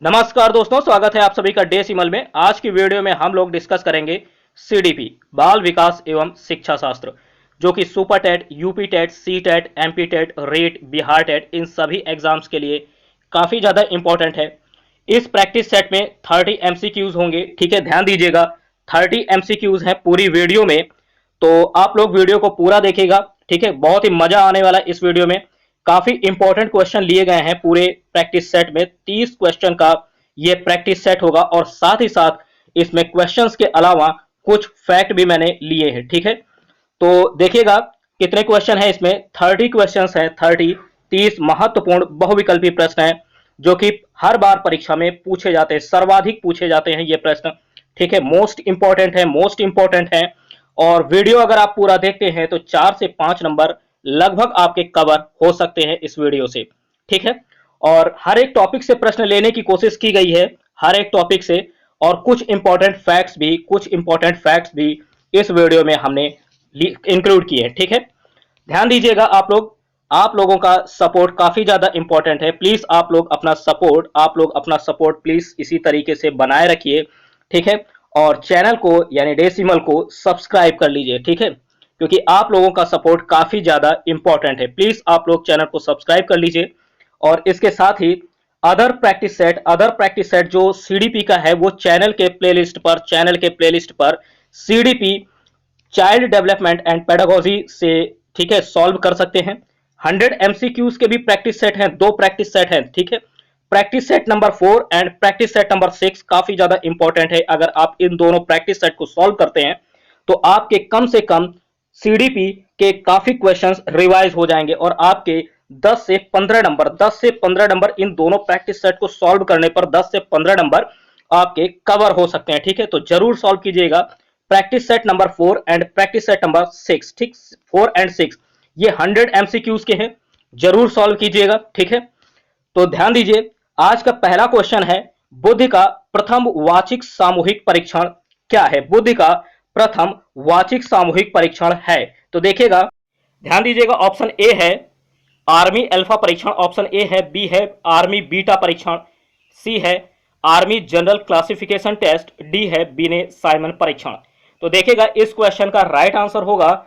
नमस्कार दोस्तों, स्वागत है आप सभी का डेसिमल में। आज की वीडियो में हम लोग डिस्कस करेंगे सीडीपी बाल विकास एवं शिक्षा शास्त्र, जो कि super TET, UP TET, C TET, MP TET, REET, Bihar TET, इन सभी एग्जाम्स के लिए काफ़ी ज़्यादा इंपॉर्टेंट है। इस प्रैक्टिस सेट में 30 एमसीक्यूज होंगे, ठीक है, ध्यान दीजिएगा। 30 एमसीक्यूज हैं पूरी वीडियो में, तो आप लोग वीडियो को पूरा देखिएगा, ठीक है। बहुत ही मजा आने वाला है इस वीडियो में। काफी इंपॉर्टेंट क्वेश्चन लिए गए हैं पूरे प्रैक्टिस सेट में। 30 क्वेश्चन का ये प्रैक्टिस सेट होगा और साथ ही साथ इसमें क्वेश्चंस के अलावा कुछ फैक्ट भी मैंने लिए हैं, ठीक है। तो देखिएगा कितने क्वेश्चन है इसमें। 30 क्वेश्चंस हैं, 30 महत्वपूर्ण बहुविकल्पी प्रश्न हैं जो कि हर बार परीक्षा में पूछे जाते हैं, सर्वाधिक पूछे जाते हैं ये प्रश्न, ठीक है। मोस्ट इंपॉर्टेंट है, मोस्ट इंपॉर्टेंट है। और वीडियो अगर आप पूरा देखते हैं तो 4 से 5 नंबर लगभग आपके कवर हो सकते हैं इस वीडियो से, ठीक है। और हर एक टॉपिक से प्रश्न लेने की कोशिश की गई है, हर एक टॉपिक से। और कुछ इंपॉर्टेंट फैक्ट्स भी इस वीडियो में हमने इंक्लूड किए हैं, ठीक है। ध्यान दीजिएगा आप लोगों का सपोर्ट काफी ज्यादा इंपॉर्टेंट है। प्लीज आप लोग अपना सपोर्ट प्लीज इसी तरीके से बनाए रखिए, ठीक है। और चैनल को यानी डेसिमल को सब्सक्राइब कर लीजिए, ठीक है, क्योंकि आप लोगों का सपोर्ट काफी ज्यादा इंपॉर्टेंट है। प्लीज आप लोग चैनल को सब्सक्राइब कर लीजिए। और इसके साथ ही अदर प्रैक्टिस सेट जो सीडीपी का है वो चैनल के प्लेलिस्ट पर CDP child development and pedagogy से, ठीक है, सॉल्व कर सकते हैं। 100 एमसीक्यूज के भी प्रैक्टिस सेट हैं, 2 प्रैक्टिस सेट हैं, ठीक है। Practice set number 4 and practice set number 6 काफी ज्यादा इंपॉर्टेंट है। अगर आप इन दोनों प्रैक्टिस सेट को सॉल्व करते हैं तो आपके कम से कम सीडीपी के काफी क्वेश्चंस रिवाइज हो जाएंगे और आपके 10 से 15 नंबर इन दोनों प्रैक्टिस सेट को सॉल्व करने पर 10 से 15 नंबर आपके कवर हो सकते हैं, ठीक है। तो जरूर सॉल्व कीजिएगा practice set number 4 and practice set number 6, ठीक। 4 एंड 6 ये 100 एमसीक्यूज के हैं, जरूर सॉल्व कीजिएगा, ठीक है। तो ध्यान दीजिए, आज का पहला क्वेश्चन है, बुद्धि का प्रथम वाचिक सामूहिक परीक्षण क्या है? बुद्धि का प्रथम वाचिक सामूहिक परीक्षण है, तो देखिएगा, ध्यान दीजिएगा। ऑप्शन ए है आर्मी अल्फा परीक्षण, ऑप्शन ए है, बी है आर्मी बीटा परीक्षण, सी है army general classification test, D है बीने साइमन परीक्षण। तो देखिएगा इस क्वेश्चन का राइट आंसर होगा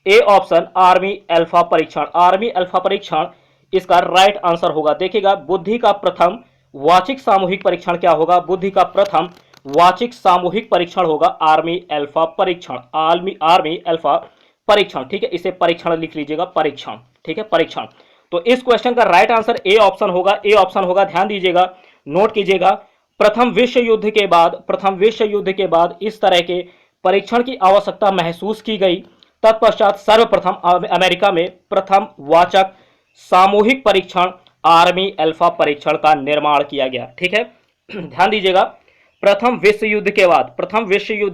ए ऑप्शन, आर्मी अल्फा परीक्षण। आर्मी अल्फा परीक्षण इसका राइट आंसर होगा। देखिएगा बुद्धि का प्रथम वाचिक सामूहिक परीक्षण क्या होगा? बुद्धि का प्रथम वाचिक सामूहिक परीक्षण होगा आर्मी अल्फा परीक्षण, आर्मी अल्फा परीक्षण, ठीक है। इसे परीक्षण लिख लीजिएगा, परीक्षण, ठीक है, परीक्षण। तो इस क्वेश्चन का राइट आंसर ए ऑप्शन होगा, ए ऑप्शन होगा। ध्यान दीजिएगा, नोट कीजिएगा। प्रथम विश्व युद्ध के बाद इस तरह के परीक्षण की आवश्यकता महसूस की गई। तत्पश्चात सर्वप्रथम अमेरिका में प्रथम वाचक सामूहिक परीक्षण आर्मी अल्फा परीक्षण का निर्माण किया गया, ठीक है। ध्यान दीजिएगा, प्रथम विश्व युद्ध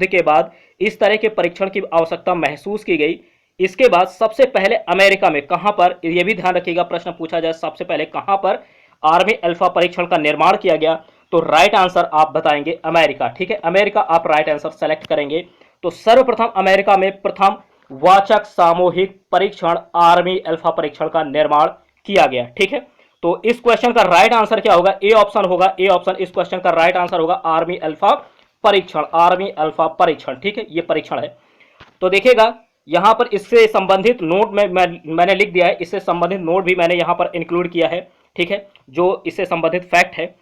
के बाद इस तरह के परीक्षण की आवश्यकता महसूस की गई। इसके बाद सबसे पहले अमेरिका में, कहां पर, यह भी ध्यान रखिएगा, प्रश्न पूछा जाए सबसे पहले कहां पर आर्मी अल्फा परीक्षण का निर्माण किया गया, तो राइट आंसर आप बताएंगे अमेरिका, ठीक है। अमेरिका आप राइट आंसर सेलेक्ट करेंगे। तो सर्वप्रथम अमेरिका में प्रथम वाचक सामूहिक परीक्षण आर्मी अल्फा परीक्षण का निर्माण किया गया, ठीक है। तो इस क्वेश्चन का राइट आंसर क्या होगा? ए ऑप्शन होगा, ए ऑप्शन इस क्वेश्चन का राइट आंसर होगा आर्मी अल्फा परीक्षण, आर्मी अल्फा परीक्षण, ठीक है, ये परीक्षण है। तो देखिएगा यहां पर इससे संबंधित नोट में मैंने लिख दिया है, इससे संबंधित नोट भी मैंने यहां पर इंक्लूड किया है, ठीक है, जो इससे संबंधित फैक्ट है।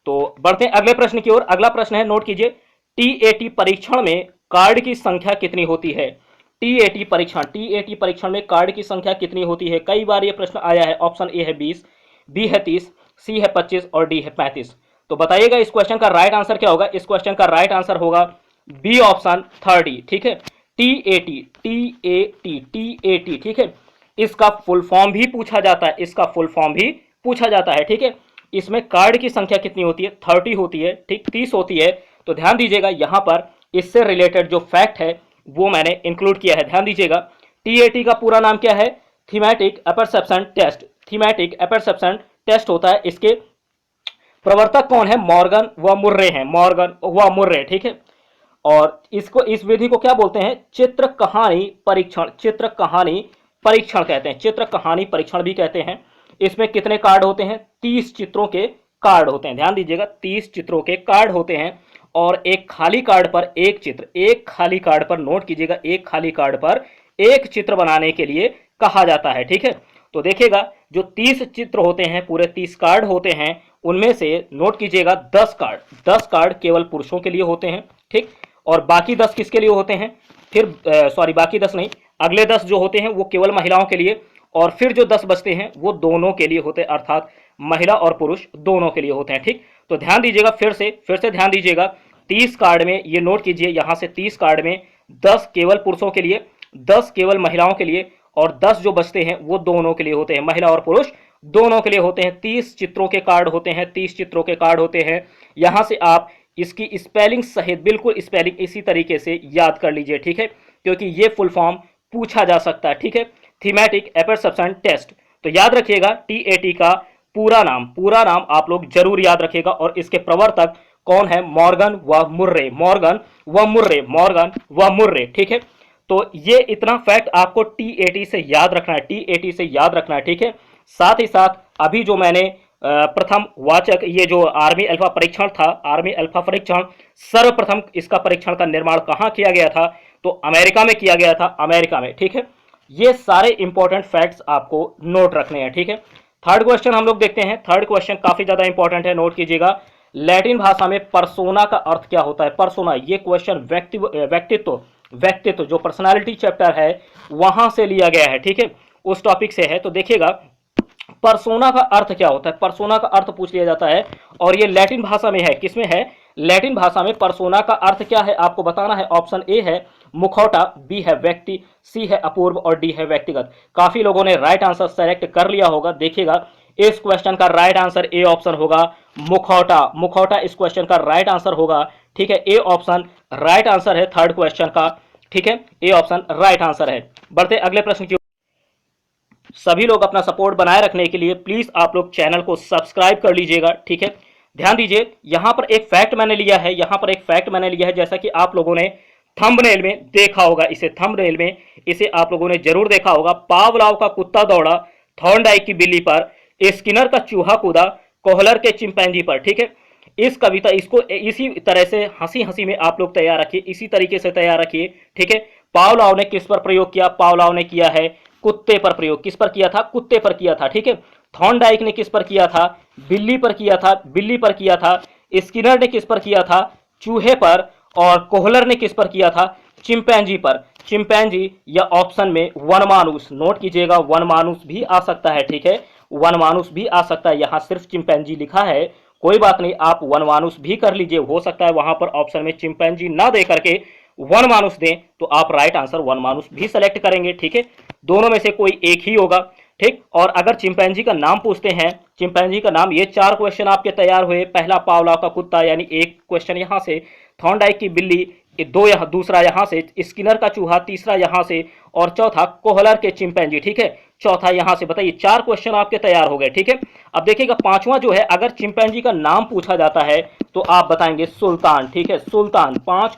तो बढ़ते हैं अगले प्रश्न की ओर। अगला प्रश्न है, नोट कीजिए, टीएटी परीक्षण में कार्ड की संख्या कितनी होती है? टीएटी परीक्षण में कार्ड की संख्या कितनी होती है? कई बार यह प्रश्न आया है। ऑप्शन ए है 20, बी है 30, सी है 25 और डी है 35। तो बताइएगा इस क्वेश्चन का राइट आंसर क्या होगा? इस क्वेश्चन का राइट आंसर होगा बी ऑप्शन 30, ठीक है। टीएटी, ठीक है, इसका फुल फॉर्म भी पूछा जाता है, ठीक है। इसमें कार्ड की संख्या कितनी होती है? 30 होती है, ठीक, 30 होती है। तो ध्यान दीजिएगा यहां पर इससे रिलेटेड जो फैक्ट है वो मैंने इंक्लूड किया है, ध्यान दीजिएगा। टीएटी का पूरा नाम क्या है? थीमेटिक एपर्सेप्शन टेस्ट होता है। इसके प्रवर्तक कौन है? मॉर्गन व मुर्रे, ठीक है। और इस विधि को क्या बोलते हैं? चित्र कहानी परीक्षण कहते हैं, चित्र कहानी परीक्षण भी कहते हैं। इसमें कितने कार्ड होते हैं? 30 चित्रों के कार्ड होते हैं। ध्यान दीजिएगा, 30 चित्रों के कार्ड होते हैं और एक खाली कार्ड पर एक चित्र, एक खाली कार्ड पर, नोट कीजिएगा, एक खाली कार्ड पर एक चित्र बनाने के लिए कहा जाता है। ठीक है, तो देखिएगा जो 30 चित्र होते हैं, पूरे 30 कार्ड होते हैं, उनमें से नोट कीजिएगा 10 कार्ड केवल पुरुषों के लिए होते हैं। ठीक, और बाकी 10 किसके लिए होते हैं? फिर सॉरी, बाकी 10 नहीं, अगले 10 जो होते हैं वो केवल महिलाओं के लिए, और फिर जो 10 बचते हैं वो दोनों के लिए होते हैं, अर्थात महिला और पुरुष दोनों के लिए होते हैं। ठीक, तो ध्यान दीजिएगा, फिर से ध्यान दीजिएगा, 30 कार्ड में ये नोट कीजिए, यहां से 30 कार्ड में 10 केवल पुरुषों के लिए, 10 केवल महिलाओं के लिए, और 10 जो बचते हैं वो दोनों के लिए होते हैं, महिला और पुरुष दोनों के लिए होते हैं। 30 चित्रों के कार्ड होते हैं, 30 चित्रों के कार्ड होते हैं। यहां से आप इसकी स्पेलिंग सहित बिल्कुल स्पेलिंग इसी तरीके से याद कर लीजिए। ठीक है, क्योंकि ये फुल फॉर्म पूछा जा सकता है। ठीक है, थीमेटिक एपर्सेप्शन टेस्ट। तो याद रखिएगा, टीएटी का पूरा नाम आप लोग जरूर याद रखिएगा, और इसके प्रवर्तक कौन है? मॉर्गन व मुर्रे, मॉर्गन व मुर्रे, मॉर्गन व मुर्रे। ठीक है, तो ये इतना फैक्ट आपको टीएटी से याद रखना है, टीएटी से याद रखना है। ठीक है, साथ ही साथ अभी जो मैंने प्रथम वाचक, ये जो आर्मी अल्फा परीक्षण था, आर्मी अल्फा परीक्षण, सर्वप्रथम इसका परीक्षण का निर्माण कहां किया गया था? तो अमेरिका में किया गया था, अमेरिका में। ठीक है, ये सारे इंपॉर्टेंट फैक्ट्स आपको नोट रखने हैं। ठीक है, थर्ड क्वेश्चन हम लोग देखते हैं। थर्ड क्वेश्चन काफी ज्यादा इंपॉर्टेंट है, नोट कीजिएगा। लैटिन भाषा में पर्सोना का अर्थ क्या होता है? पर्सोना, ये क्वेश्चन व्यक्तित्व जो पर्सनालिटी चैप्टर है वहां से लिया गया है। ठीक है, उस टॉपिक से है। तो देखिएगा पर्सोना का अर्थ क्या होता है, पर्सोना का अर्थ पूछ लिया जाता है, और ये लैटिन भाषा में है। किसमें है? लैटिन भाषा में पर्सोना का अर्थ क्या है आपको बताना है। ऑप्शन ए है मुखौटा, बी है व्यक्ति, सी है अपूर्व, और डी है व्यक्तिगत। काफी लोगों ने राइट आंसर सेलेक्ट कर लिया होगा। देखिएगा, इस क्वेश्चन का राइट आंसर ए ऑप्शन होगा, मुखौटा। मुखौटा इस क्वेश्चन का राइट आंसर होगा। ठीक है, ए ऑप्शन राइट आंसर है थर्ड क्वेश्चन का। ठीक है, ए ऑप्शन राइट आंसर है। बढ़ते अगले प्रश्न की। सभी लोग अपना सपोर्ट बनाए रखने के लिए प्लीज आप लोग चैनल को सब्सक्राइब कर लीजिएगा। ठीक है, ध्यान दीजिए, यहां पर एक फैक्ट मैंने लिया है, यहां पर एक फैक्ट मैंने लिया है, जैसा कि आप लोगों ने थंबनेल में देखा होगा, इसे थंबनेल में इसे आप लोगों ने जरूर देखा होगा। पावलाव का कुत्ता दौड़ा थॉर्नडाइक की बिल्ली पर, स्किनर का चूहा कूदा कोहलर के चिंपैंजी पर। ठीक है, इस कविता इसको इसी तरह से हंसी हंसी में आप लोग तैयार रखिए, इसी तरीके से तैयार रखिए। ठीक है, पावलाव ने किस पर प्रयोग किया? पावलाव ने किया है कुत्ते पर प्रयोग। किस पर किया था? कुत्ते पर किया था। ठीक है, थॉर्नडाइक ने किस पर किया था? बिल्ली पर किया था, बिल्ली पर किया था। स्किनर ने किस पर किया था? चूहे पर। और कोहलर ने किस पर किया था? चिंपैंजी पर। चिंपैंजी या ऑप्शन में वनमानुस, नोट कीजिएगा, वनमानुस भी आ सकता है। ठीक है, वनमानुस भी आ सकता है, यहां सिर्फ चिंपैंजी लिखा है, कोई बात नहीं, आप वनमानुस भी कर लीजिए, हो सकता है वहां पर ऑप्शन में चिंपैंजी ना दे करके वनमानुस दें, तो आप राइट आंसर वनमानुस भी सेलेक्ट करेंगे। ठीक है, दोनों में से कोई एक ही होगा। ठीक, और अगर चिंपैंजी का नाम पूछते हैं, चिंपैंजी का नाम, ये 4 क्वेश्चन आपके तैयार हुए। पहला पावलाव का कुत्ता, यानी एक क्वेश्चन यहां से, थॉर्नडाइक की बिल्ली, दो यहाँ, दूसरा यहां से, स्किनर का चूहा तीसरा यहां से, और चौथा कोहलर के चिंपैंजी। ठीक है, चौथा यहां से। बताइए, 4 क्वेश्चन आपके तैयार हो गए। ठीक है, अब देखिएगा पांचवा जो है, अगर चिंपैंजी का नाम पूछा जाता है तो आप बताएंगे सुल्तान। ठीक है, सुल्तान। 5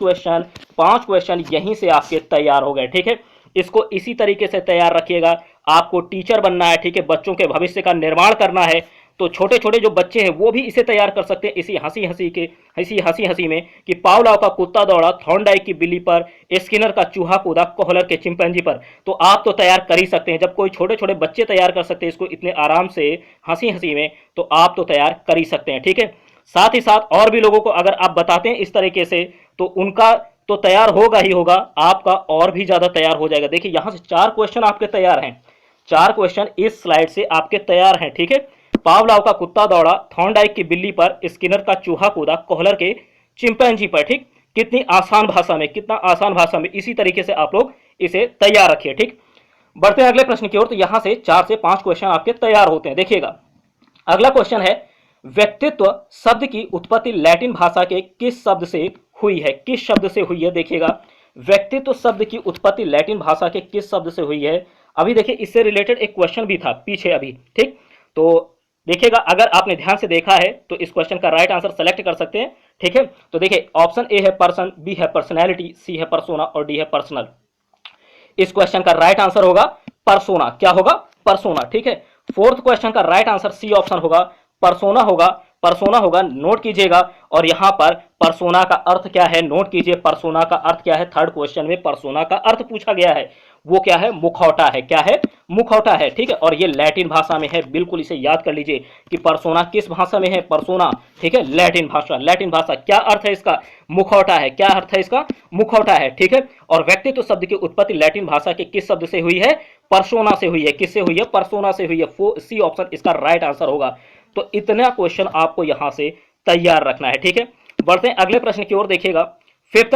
क्वेश्चन यहीं से आपके तैयार हो गए। ठीक है, इसको इसी तरीके से तैयार रखिएगा। आपको टीचर बनना है, ठीक है, बच्चों के भविष्य का निर्माण करना है, तो छोटे छोटे जो बच्चे हैं वो भी इसे तैयार कर सकते हैं, इसी हंसी हंसी में कि पावलाव का कुत्ता दौड़ा थॉर्नडाइक की बिल्ली पर, स्किनर का चूहा कूदा कोहलर के चिंपैंजी पर। तो आप तो तैयार कर ही सकते हैं, जब कोई छोटे छोटे बच्चे तैयार कर सकते हैं इसको इतने आराम से हंसी हंसी में, तो आप तो तैयार कर ही सकते हैं। ठीक है, साथ ही साथ और भी लोगों को अगर आप बताते हैं इस तरीके से, तो उनका तो तैयार होगा ही होगा, आपका और भी ज्यादा तैयार हो जाएगा। देखिए, यहां से 4 क्वेश्चन आपके तैयार हैं, 4 क्वेश्चन इस स्लाइड से आपके तैयार हैं। ठीक है, पावलाव का कुत्ता दौड़ा थॉर्नडाइक की बिल्ली पर, स्किनर का चूहा कूदा कोहलर के चिंपैंजी पर। ठीक, कितनी आसान भाषा में, कितना आसान भाषा में, इसी तरीके से आप लोग इसे तैयार रखिए। ठीक, बढ़ते हैं अगले प्रश्न की ओर। तो यहां से 4 से 5 क्वेश्चन आपके तैयार होते हैं। देखिएगा, अगला क्वेश्चन है, व्यक्तित्व शब्द की उत्पत्ति लैटिन भाषा के किस शब्द से हुई है? किस शब्द से हुई है? देखिएगा, व्यक्तित्व शब्द की उत्पत्ति लैटिन भाषा के किस शब्द से हुई है? अभी देखिए, इससे रिलेटेड एक क्वेश्चन भी था पीछे अभी। ठीक, तो देखिएगा, अगर आपने ध्यान से देखा है तो इस क्वेश्चन का राइट आंसर सेलेक्ट कर सकते हैं। ठीक है, तो देखिए, ऑप्शन ए है पर्सन, बी है पर्सनैलिटी, सी है पर्सोना, और डी है पर्सनल। इस क्वेश्चन का राइट आंसर होगा पर्सोना। क्या होगा? पर्सोना। ठीक है, फोर्थ क्वेश्चन का राइट आंसर सी ऑप्शन होगा, पर्सोना होगा। परसोना होगा, नोट कीजिएगा। और यहां पर परसोना का अर्थ क्या है, नोट कीजिए, परसोना का अर्थ क्या है। थर्ड क्वेश्चन में परसोना का अर्थ पूछा गया है, वो क्या है, मुखौटा है। क्या है, मुखौटा है, ठीक है। और ये लैटिन भाषा में है, बिल्कुल इसे याद कर लीजिए कि परसोना किस भाषा में है, परसोना, ठीक है, लैटिन भाषा। लैटिन भाषा, क्या अर्थ है इसका, मुखौटा है। क्या अर्थ है इसका, मुखौटा है, ठीक है। और व्यक्तित्व शब्द की उत्पत्ति लैटिन भाषा के किस शब्द से हुई है, परसोना से हुई है। किससे हुई है, परसोना से हुई है। सी ऑप्शन इसका राइट आंसर होगा। तो इतना क्वेश्चन आपको यहां से तैयार रखना है, ठीक है। बढ़ते हैं अगले प्रश्न की ओर, देखिएगा। फिफ्थ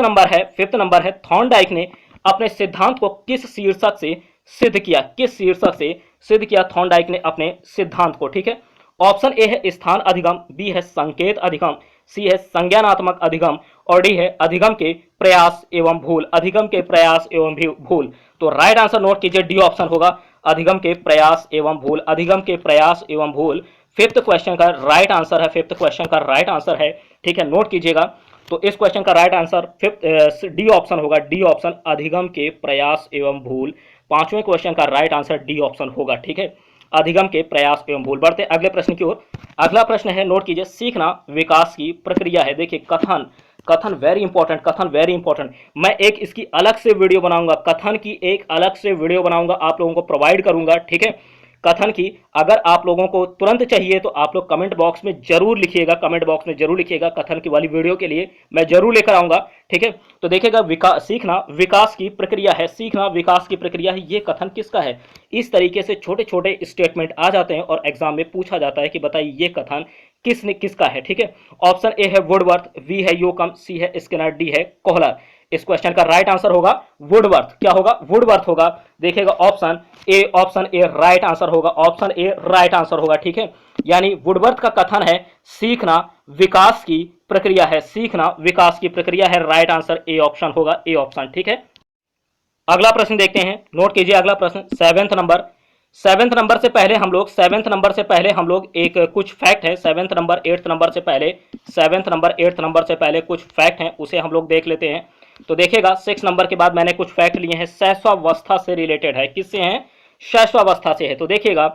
नंबर है थॉर्नडाइक ने अपने सिद्धांत को किस शीर्षक से सिद्ध किया, किस शीर्षक से सिद्ध किया थॉर्नडाइक ने अपने सिद्धांत को, ठीक है। ऑप्शन ए है स्थान अधिगम, बी है संकेत अधिगम, सी है संज्ञानात्मक अधिगम, और डी है अधिगम के प्रयास एवं भूल, अधिगम के प्रयास एवं भूल। तो राइट आंसर नोट कीजिए, डी ऑप्शन होगा, अधिगम के प्रयास एवं भूल, अधिगम के प्रयास एवं भूल फिफ्थ क्वेश्चन का राइट आंसर है, फिफ्थ क्वेश्चन का राइट आंसर है, ठीक है, नोट कीजिएगा। तो इस क्वेश्चन का right answer fifth D option होगा, डी ऑप्शन, अधिगम के प्रयास एवं भूल। पांचवें क्वेश्चन का राइट आंसर डी ऑप्शन होगा, ठीक है, अधिगम के प्रयास एवं भूल। बढ़ते अगले प्रश्न की ओर। अगला प्रश्न है, नोट कीजिए, सीखना विकास की प्रक्रिया है। देखिए कथन, कथन वेरी इंपॉर्टेंट, कथन वेरी इंपॉर्टेंट। मैं एक इसकी अलग से वीडियो बनाऊंगा, कथन की एक अलग से वीडियो बनाऊंगा, आप लोगों को प्रोवाइड करूंगा, ठीक है, कथन की। अगर आप लोगों को तुरंत चाहिए तो आप लोग कमेंट बॉक्स में जरूर लिखिएगा, कमेंट बॉक्स में जरूर लिखिएगा, कथन की वाली वीडियो के लिए मैं जरूर लेकर आऊंगा, ठीक है। तो देखिएगा, सीखना विकास की प्रक्रिया है, सीखना विकास की प्रक्रिया है, ये कथन किसका है। इस तरीके से छोटे छोटे स्टेटमेंट आ जाते हैं और एग्जाम में पूछा जाता है कि बताइए ये कथन किसने किसका है, ठीक है। ऑप्शन ए है वुडवर्थ, बी है योकम, सी है स्किनर, डी है कोहलर। इस क्वेश्चन का राइट आंसर होगा वुडवर्थ। क्या होगा, वुडवर्थ होगा। देखिएगा ऑप्शन ए राइट आंसर होगा, ऑप्शन ए राइट आंसर होगा, ठीक है। यानी वुडवर्थ का कथन है सीखना विकास की प्रक्रिया है, सीखना विकास की प्रक्रिया है, राइट आंसर ए ऑप्शन होगा, ए ऑप्शन, ठीक है। अगला प्रश्न देखते हैं, नोट कीजिए अगला प्रश्न, सेवेंथ नंबर से पहले हम लोग एक कुछ फैक्ट है, सेवेंथ नंबर एट्थ नंबर से पहले कुछ फैक्ट हैं, उसे हम लोग देख लेते हैं। तो देखिएगा 6 नंबर के बाद मैंने कुछ फैक्ट लिए हैं, शैशवावस्था से रिलेटेड है। किससे हैं, शैशवावस्था से है। तो देखिएगा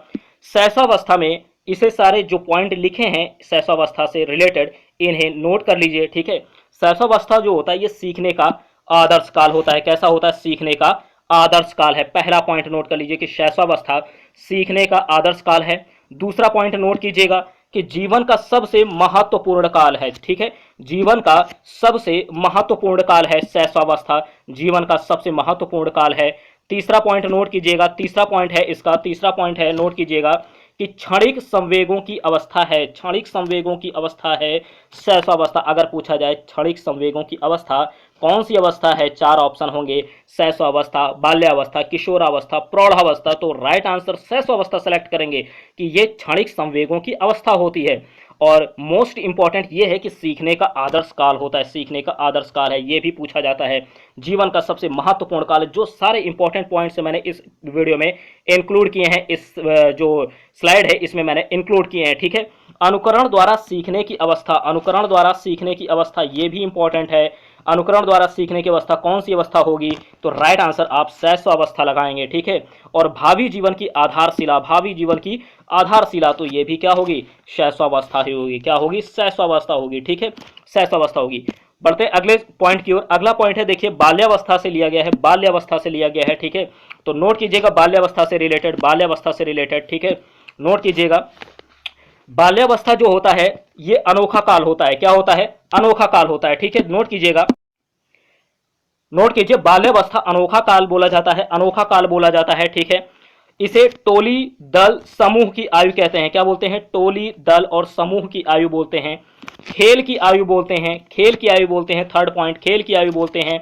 शैशवावस्था में इसे सारे जो पॉइंट लिखे हैं शैशवावस्था से रिलेटेड, इन्हें नोट कर लीजिए, ठीक है। शैशवावस्था जो होता है ये सीखने का आदर्श काल होता है। कैसा होता है, सीखने का आदर्श काल है। पहला पॉइंट नोट कर लीजिए कि शैशवावस्था सीखने का आदर्श काल है। दूसरा पॉइंट नोट कीजिएगा कि जीवन का सबसे महत्वपूर्ण काल है, ठीक है, जीवन का सबसे महत्वपूर्ण काल है शैशवावस्था, जीवन का सबसे महत्वपूर्ण काल है। तीसरा पॉइंट नोट कीजिएगा, तीसरा पॉइंट है नोट कीजिएगा कि क्षणिक संवेगों की अवस्था है, क्षणिक संवेगों की अवस्था है शैशवावस्था। अगर पूछा जाए क्षणिक संवेगों की अवस्था कौन सी अवस्था है, 4 ऑप्शन होंगे, शैशवावस्था, बाल्यावस्था, किशोरावस्था, प्रौढ़ावस्था। तो राइट आंसर शैशवावस्था सेलेक्ट करेंगे कि ये क्षणिक संवेगों की अवस्था होती है। और मोस्ट इंपॉर्टेंट ये है कि सीखने का आदर्श काल होता है, सीखने का आदर्श काल है, ये भी पूछा जाता है। जीवन का सबसे महत्वपूर्ण काल है। जो सारे इंपॉर्टेंट पॉइंट्स मैंने इस वीडियो में इंक्लूड किए हैं, इस जो स्लाइड है इसमें मैंने इंक्लूड किए हैं, ठीक है। अनुकरण द्वारा सीखने की अवस्था, अनुकरण द्वारा सीखने की अवस्था, ये भी इंपॉर्टेंट है। अनुकरण द्वारा सीखने की अवस्था कौन सी अवस्था होगी, तो राइट आंसर आप शैशवावस्था लगाएंगे, ठीक है। और भावी जीवन की आधारशिला, भावी जीवन की आधारशिला, तो ये भी क्या होगी, शैशवावस्था ही होगी। क्या होगी, शैशवावस्था होगी, ठीक है, शैशवावस्था होगी। बढ़ते अगले पॉइंट की ओर। अगला पॉइंट है, देखिए बाल्यावस्था से लिया गया है, बाल्यावस्था से लिया गया है, ठीक है। तो नोट कीजिएगा बाल्यावस्था से रिलेटेड, बाल्यावस्था से रिलेटेड, ठीक है, नोट कीजिएगा। बाल्यावस्था जो होता है ये अनोखा काल होता है। क्या होता है, अनोखा काल होता है, ठीक है, नोट कीजिएगा, नोट कीजिए, बाल्यावस्था अनोखा काल बोला जाता है, अनोखा काल बोला जाता है, ठीक है। इसे टोली दल समूह की आयु कहते हैं। क्या बोलते हैं, टोली दल और समूह की आयु बोलते हैं। खेल की आयु बोलते हैं, खेल की आयु बोलते हैं। थर्ड पॉइंट, खेल की आयु बोलते हैं।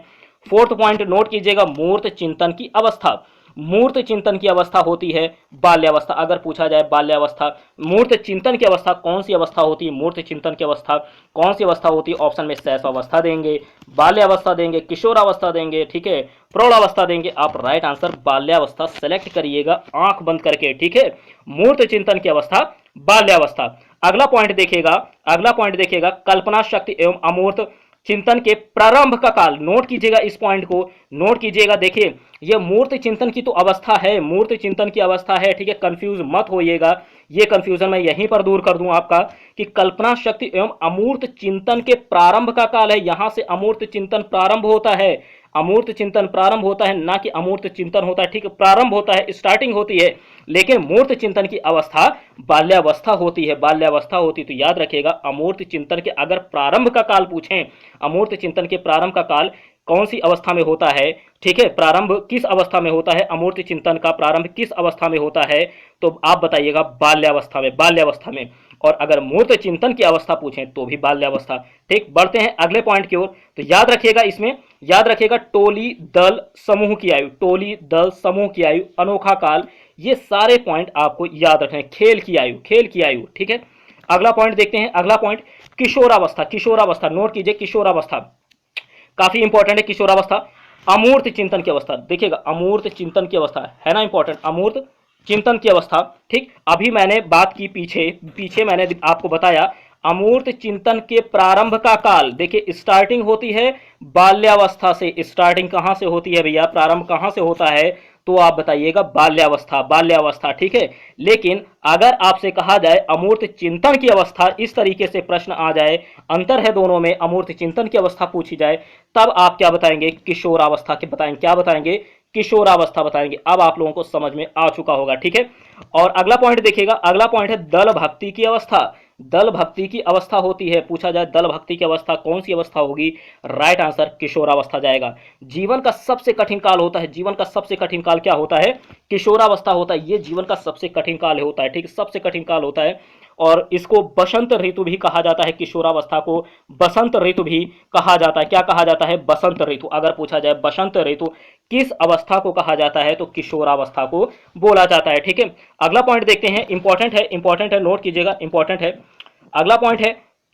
फोर्थ पॉइंट नोट कीजिएगा, मूर्त चिंतन की अवस्था, मूर्त चिंतन की अवस्था होती है बाल्यावस्था। अगर पूछा जाए बाल्यावस्था, मूर्त चिंतन की अवस्था कौन सी अवस्था होती है, मूर्त चिंतन की अवस्था कौन सी अवस्था होती है, ऑप्शन में शैशवावस्था देंगे, बाल्यावस्था देंगे, किशोरावस्था देंगे, ठीक है, प्रौढ़ावस्था देंगे। आप राइट आंसर बाल्यावस्था सेलेक्ट करिएगा आंख बंद करके, ठीक है, मूर्त चिंतन की अवस्था बाल्यावस्था। अगला पॉइंट देखिएगा, अगला पॉइंट देखिएगा, कल्पना शक्ति एवं अमूर्त चिंतन के प्रारंभ का काल। नोट कीजिएगा, इस पॉइंट को नोट कीजिएगा। देखिए ये मूर्त चिंतन की तो अवस्था है, मूर्त चिंतन की अवस्था है, ठीक है, कंफ्यूज मत होइएगा ये कंफ्यूजन मैं यहीं पर दूर कर दूं आपका कि कल्पना शक्ति एवं अमूर्त चिंतन के प्रारंभ का काल है, यहां से अमूर्त चिंतन प्रारंभ होता है, अमूर्त चिंतन प्रारंभ होता है, ना कि अमूर्त चिंतन होता है, ठीक है, प्रारंभ होता है, स्टार्टिंग होती है, लेकिन मूर्त चिंतन की अवस्था बाल्यावस्था होती है, बाल्यावस्था होती है। तो याद रखिएगा अमूर्त चिंतन के अगर प्रारंभ का काल पूछें, अमूर्त चिंतन के प्रारंभ का काल कौन सी अवस्था में होता है, ठीक है, प्रारंभ किस अवस्था में होता है, अमूर्त चिंतन का प्रारंभ किस अवस्था में होता है, तो आप बताइएगा बाल्यावस्था में, बाल्यावस्था में। और अगर मूर्त चिंतन की अवस्था पूछें तो भी बाल्यावस्था। ठीक, बढ़ते हैं अगले पॉइंट की ओर। तो याद रखिएगा इसमें, याद रखिएगा टोली दल समूह की आयु, टोली दल समूह की आयु, अनोखा काल, ये सारे पॉइंट आपको याद रखने हैं। खेल की आयु, खेल की आयु, ठीक है। अगला पॉइंट देखते हैं, अगला पॉइंट किशोरावस्था, किशोरावस्था नोट कीजिए, किशोरावस्था काफी इंपॉर्टेंट है। किशोरावस्था अमूर्त चिंतन की अवस्था, देखिएगा अमूर्त चिंतन की अवस्था है ना इंपॉर्टेंट, अमूर्त चिंतन की अवस्था। ठीक, अभी मैंने बात की पीछे पीछे मैंने आपको बताया अमूर्त चिंतन के प्रारंभ का काल, देखिए स्टार्टिंग होती है बाल्यावस्था से, स्टार्टिंग कहां से होती है भैया, प्रारंभ कहां से होता है, तो आप बताइएगा बाल्यावस्था, बाल्यावस्था, ठीक है। लेकिन अगर आपसे कहा जाए अमूर्त चिंतन की अवस्था, इस तरीके से प्रश्न आ जाए, अंतर है दोनों में, अमूर्त चिंतन की अवस्था पूछी जाए, तब आप क्या बताएंगे, किशोरावस्था के बताएंगे, क्या बताएंगे, किशोरावस्था बताएंगे। अब आप लोगों को समझ में आ चुका होगा, ठीक है। और अगला पॉइंट देखिएगा, अगला पॉइंट है दल भक्ति की अवस्था, दल भक्ति की अवस्था होती है, पूछा जाए दल भक्ति की अवस्था कौन सी अवस्था होगी, राइट आंसर किशोरावस्था जाएगा। जीवन का सबसे कठिन काल होता है, जीवन का सबसे कठिन काल क्या होता है, किशोरावस्था होता है, ये जीवन का सबसे कठिन काल होता है, ठीक है, सबसे कठिन काल होता है। और इसको बसंत ऋतु भी कहा जाता है, किशोरावस्था को बसंत ऋतु भी कहा जाता है, क्या कहा जाता है, बसंत ऋतु। अगर पूछा जाए बसंत ऋतु किस अवस्था को कहा जाता है, तो किशोरावस्था को बोला जाता है, ठीक है। अगला पॉइंट देखते हैं, इंपॉर्टेंट है, इंपॉर्टेंट है, नोट कीजिएगा, इंपॉर्टेंट है। अगला पॉइंट है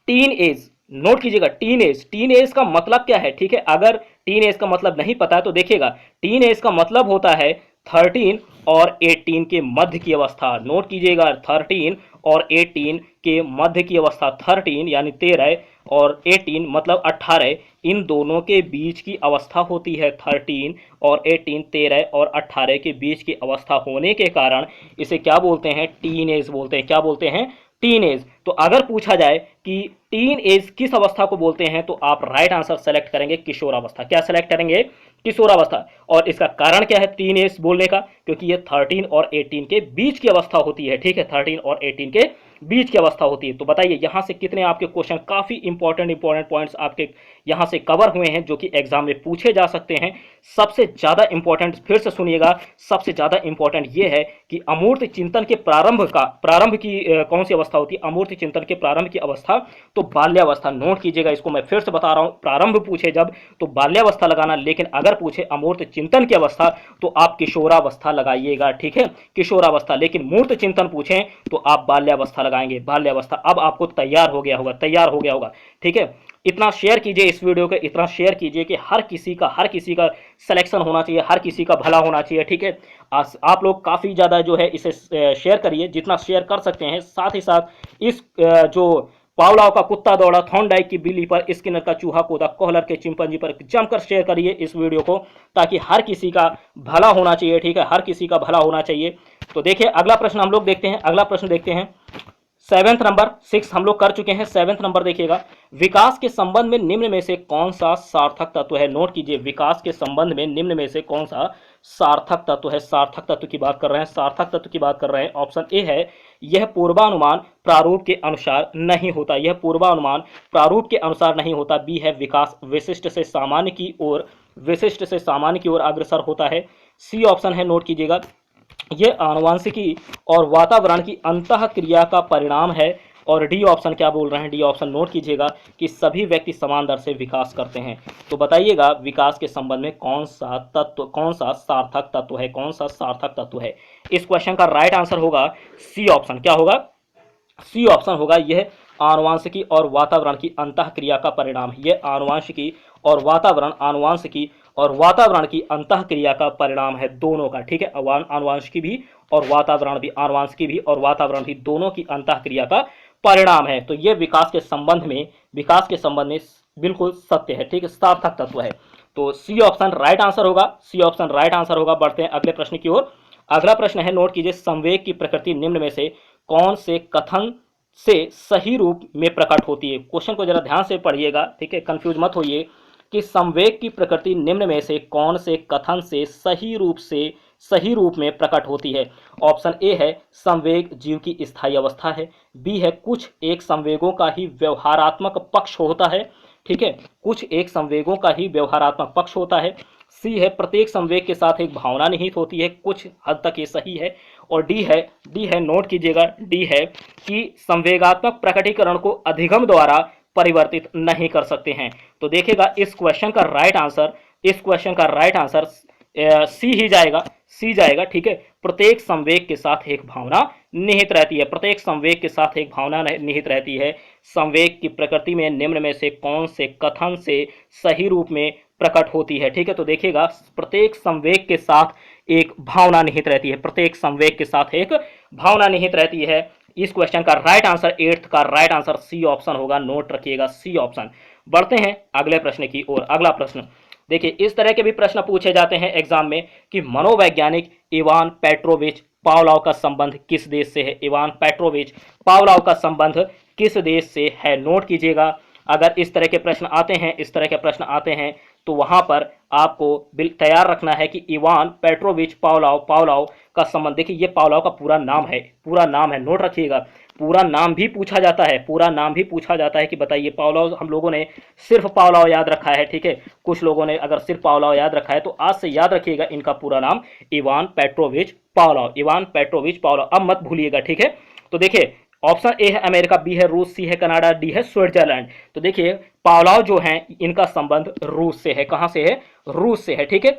टीन एज, नोट कीजिएगा टीन एज, टीन एज का मतलब क्या है, ठीक है। अगर टीन एज का मतलब नहीं पता है तो देखिएगा टीन एज का मतलब होता है 13 और 18 के मध्य की अवस्था, नोट कीजिएगा 13 और 18 के मध्य की अवस्था, 13 यानी 13 और 18 मतलब 18, इन दोनों के बीच की अवस्था होती है 13 और 18, 13 और 18 के बीच की अवस्था होने के कारण इसे क्या बोलते हैं, टीन एज बोलते हैं, क्या बोलते हैं, टीन एज। तो अगर पूछा जाए कि टीन एज किस अवस्था को बोलते हैं, तो आप राइट आंसर सेलेक्ट करेंगे किशोरावस्था, क्या सेलेक्ट करेंगे, किशोरावस्था। और इसका कारण क्या है टीन एज बोलने का, क्योंकि ये 13 और 18 के बीच की अवस्था होती है, ठीक है, 13 और 18 के बीच की अवस्था होती है। तो बताइए यहां से कितने आपके क्वेश्चन, काफी इंपॉर्टेंट पॉइंट्स आपके यहां से कवर हुए हैं जो कि एग्जाम में पूछे जा सकते हैं। सबसे ज्यादा इंपॉर्टेंट, फिर से सुनिएगा, सबसे ज्यादा इंपॉर्टेंट ये है कि अमूर्त चिंतन के प्रारंभ की कौन सी अवस्था होती है, अमूर्त चिंतन के प्रारंभ की अवस्था तो बाल्यावस्था। नोट कीजिएगा, इसको मैं फिर से बता रहा हूं, प्रारंभ पूछे जब तो बाल्यावस्था लगाना, लेकिन अगर पूछे अमूर्त चिंतन की अवस्था तो आप किशोरावस्था लगाइएगा, ठीक है, किशोरावस्था। लेकिन मूर्त चिंतन पूछें तो आप बाल्यावस्था लगाएंगे, बाल्यावस्था। अब आपको तैयार हो गया होगा, तैयार हो गया होगा, ठीक है। इतना शेयर कीजिए इस वीडियो को, इतना शेयर कीजिए कि हर किसी का सिलेक्शन होना चाहिए, हर किसी का भला होना चाहिए, ठीक है। आप लोग काफ़ी ज़्यादा जो है इसे शेयर करिए, जितना शेयर कर सकते हैं। साथ ही साथ इस जो पावलाव का कुत्ता दौड़ा, थॉर्नडाइक की बिल्ली पर, स्किनर का चूहा कूदा, कोहलर के चिंपैंजी पर, जमकर शेयर करिए इस वीडियो को, ताकि हर किसी का भला होना चाहिए, ठीक है, हर किसी का भला होना चाहिए। तो देखिए अगला प्रश्न हम लोग देखते हैं, अगला प्रश्न देखते हैं। 7th नंबर, 6 हम लोग कर चुके हैं, 7th नंबर देखिएगा, विकास के संबंध में निम्न में से कौन सा सार्थक तत्व है, नोट कीजिए, विकास के संबंध में निम्न में से कौन सा सार्थक तत्व है, सार्थक तत्व की बात कर रहे हैं, सार्थक तत्व की बात कर रहे हैं। ऑप्शन ए है यह पूर्वानुमान प्रारूप के अनुसार नहीं होता, यह पूर्वानुमान प्रारूप के अनुसार नहीं होता। बी है विकास विशिष्ट से सामान्य की ओर, विशिष्ट से सामान्य की ओर अग्रसर होता है। सी ऑप्शन है, नोट कीजिएगा, यह आनुवंशिकी और वातावरण की अंतः क्रिया का परिणाम है। और डी ऑप्शन क्या बोल रहे हैं, डी ऑप्शन नोट कीजिएगा कि सभी व्यक्ति समान दर से विकास करते हैं। तो बताइएगा विकास के संबंध में कौन सा तत्व, कौन सा सार्थक तत्व है, कौन सा सार्थक तत्व है। इस क्वेश्चन का राइट आंसर होगा सी ऑप्शन, क्या होगा, सी ऑप्शन होगा, यह आनुवंशिकी और वातावरण की अंतः क्रिया का परिणाम है, यह आनुवंशिकी और वातावरण, आनुवंशिकी और वातावरण की अंतः क्रिया का परिणाम है, दोनों का, ठीक है, आनुवंशिकी भी और वातावरण भी, आनुवंशिकी भी और वातावरण भी दोनों की अंतः क्रिया का परिणाम है। तो ये विकास के संबंध में, विकास के संबंध में बिल्कुल सत्य है, ठीक है, सार्थक तत्व है। तो सी ऑप्शन राइट आंसर होगा, सी ऑप्शन राइट आंसर होगा। बढ़ते हैं अगले प्रश्न की ओर। अगला प्रश्न है, नोट कीजिए, संवेग की प्रकृति निम्न में से कौन से कथन से सही रूप में प्रकट होती है। क्वेश्चन को जरा ध्यान से पढ़िएगा, ठीक है, कंफ्यूज मत होइए कि संवेग की प्रकृति निम्न में से कौन से कथन से सही रूप में प्रकट होती है। ऑप्शन ए है संवेग जीव की स्थायी अवस्था है, बी है कुछ एक संवेगों का ही व्यवहारात्मक पक्ष होता है, ठीक है, कुछ एक संवेगों का ही व्यवहारात्मक पक्ष होता है, सी है प्रत्येक संवेग के साथ एक भावना निहित होती है, कुछ हद तक ये सही है, और डी है नोट कीजिएगा, डी है कि संवेगात्मक प्रकटीकरण को अधिगम द्वारा परिवर्तित नहीं कर सकते हैं। तो देखिएगा इस क्वेश्चन का राइट आंसर सी जाएगा, ठीक है। प्रत्येक संवेग के साथ एक भावना निहित रहती है, प्रत्येक संवेग के साथ एक भावना निहित रहती है। संवेग की प्रकृति में निम्न में से कौन से कथन से सही रूप में प्रकट होती है, ठीक है। तो देखिएगा प्रत्येक संवेग के साथ एक भावना निहित रहती है, प्रत्येक संवेग के साथ एक भावना निहित रहती है। इस क्वेश्चन का राइट आंसर 8th का राइट आंसर सी ऑप्शन होगा, नोट रखिएगा सी ऑप्शन। बढ़ते हैं अगले प्रश्न की ओर। अगला प्रश्न देखिए, इस तरह के भी प्रश्न पूछे जाते हैं एग्जाम में कि मनोवैज्ञानिक इवान पेट्रोविच पावलोव का संबंध किस देश से है। इवान पेट्रोविच पावलोव का संबंध किस देश से है, नोट कीजिएगा। अगर इस तरह के प्रश्न आते हैं तो वहां पर आपको तैयार रखना है कि इवान पेट्रोविच पावलोव का संबंध, देखिए ये पावलोव का पूरा नाम है, नोट रखिएगा। पूरा नाम भी पूछा जाता है कि बताइए पावलोव, हम लोगों ने सिर्फ पावलोव याद रखा है, ठीक है। कुछ लोगों ने अगर सिर्फ पावलोव याद रखा है तो आज से याद रखिएगा इनका पूरा नाम इवान पेट्रोविच पावलोव, अब मत भूलिएगा, ठीक है। तो देखिए ऑप्शन ए है अमेरिका, बी है रूस, सी है कनाडा, डी है स्विट्जरलैंड। तो देखिए पावलोव जो है इनका संबंध रूस से है, कहां से है, रूस से है, ठीक है।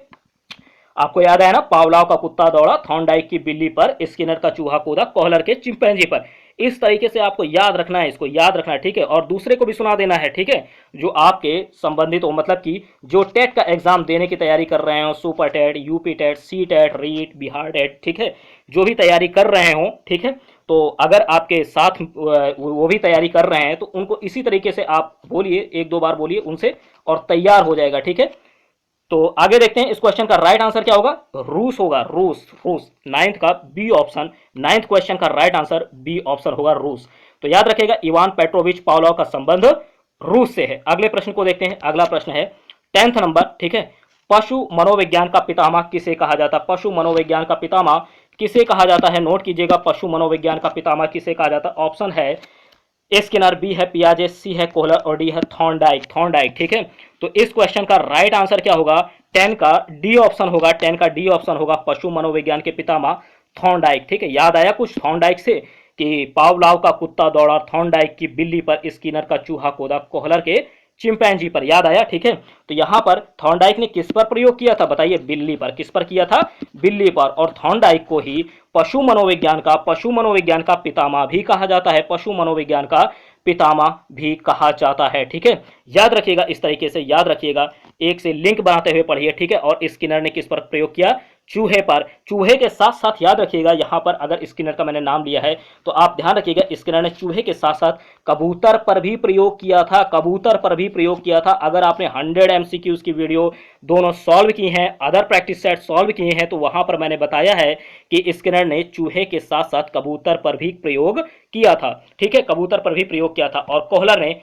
आपको याद है ना, पावलोव का कुत्ता दौड़ा थॉर्नडाइक की बिल्ली पर, स्किनर का चूहा कूदा कोहलर के चिंपैंजी पर। इस तरीके से आपको याद रखना है, इसको याद रखना है, ठीक है। और दूसरे को भी सुना देना है, ठीक है, जो आपके संबंधित हो, मतलब कि जो टेट का एग्जाम देने की तैयारी कर रहे हो, super TET, UP TET, C TET, REET, Bihar TET, ठीक है, जो भी तैयारी कर रहे हो, ठीक है। तो अगर आपके साथ वो भी तैयारी कर रहे हैं तो उनको इसी तरीके से आप बोलिए, 1-2 बार बोलिए उनसे और तैयार हो जाएगा, ठीक है। तो आगे देखते हैं इस क्वेश्चन का राइट आंसर क्या होगा, रूस होगा, रूस। 9th का बी ऑप्शन, 9th क्वेश्चन का राइट आंसर बी ऑप्शन होगा, रूस। तो याद रखिएगा इवान पेट्रोविच पावलोव का संबंध रूस से है। अगले प्रश्न को देखते हैं। अगला प्रश्न है 10th नंबर, ठीक है। पशु मनोविज्ञान का पितामह किसे कहा जाता है, पशु मनोविज्ञान का पितामह किसे कहा जाता है, नोट कीजिएगा पशु मनोविज्ञान का पितामह किसे कहा जाता है। ऑप्शन है स्किनर, बी है पियाजे, सी है कोहलर और डी है थॉर्नडाइक, ठीक है। तो इस क्वेश्चन का राइट आंसर क्या होगा, 10 का डी ऑप्शन होगा, पशु मनोविज्ञान के पितामह थॉर्नडाइक, ठीक है। याद आया कुछ थॉर्नडाइक से कि पावलोव का कुत्ता दौड़ा थॉर्नडाइक की बिल्ली पर, स्किनर का चूहा कूदा कोहलर के चिंपैंजी पर, याद आया, ठीक है। तो यहां पर थॉर्नडाइक ने किस पर प्रयोग किया था, बताइए, बिल्ली पर। किस पर किया था, बिल्ली पर। और थॉर्नडाइक को ही पशु मनोविज्ञान का पितामह भी कहा जाता है, पशु मनोविज्ञान का पितामह भी कहा जाता है, ठीक है। याद रखिएगा, इस तरीके से याद रखिएगा, एक से लिंक बनाते हुए पढ़िए, ठीक है। और स्किनर ने किस पर प्रयोग किया, चूहे पर। चूहे के साथ साथ याद रखिएगा, यहां पर अगर स्किनर का मैंने नाम लिया है तो आप ध्यान रखिएगा, स्किनर ने चूहे के साथ साथ कबूतर पर भी प्रयोग किया था। अगर आपने 100 MCQs की वीडियो दोनों सॉल्व की हैं, अदर प्रैक्टिस सेट सॉल्व किए हैं, तो वहां पर मैंने बताया है कि स्किनर ने चूहे के साथ साथ कबूतर पर भी प्रयोग किया था, ठीक है, कबूतर पर भी प्रयोग किया था। और कोहलर ने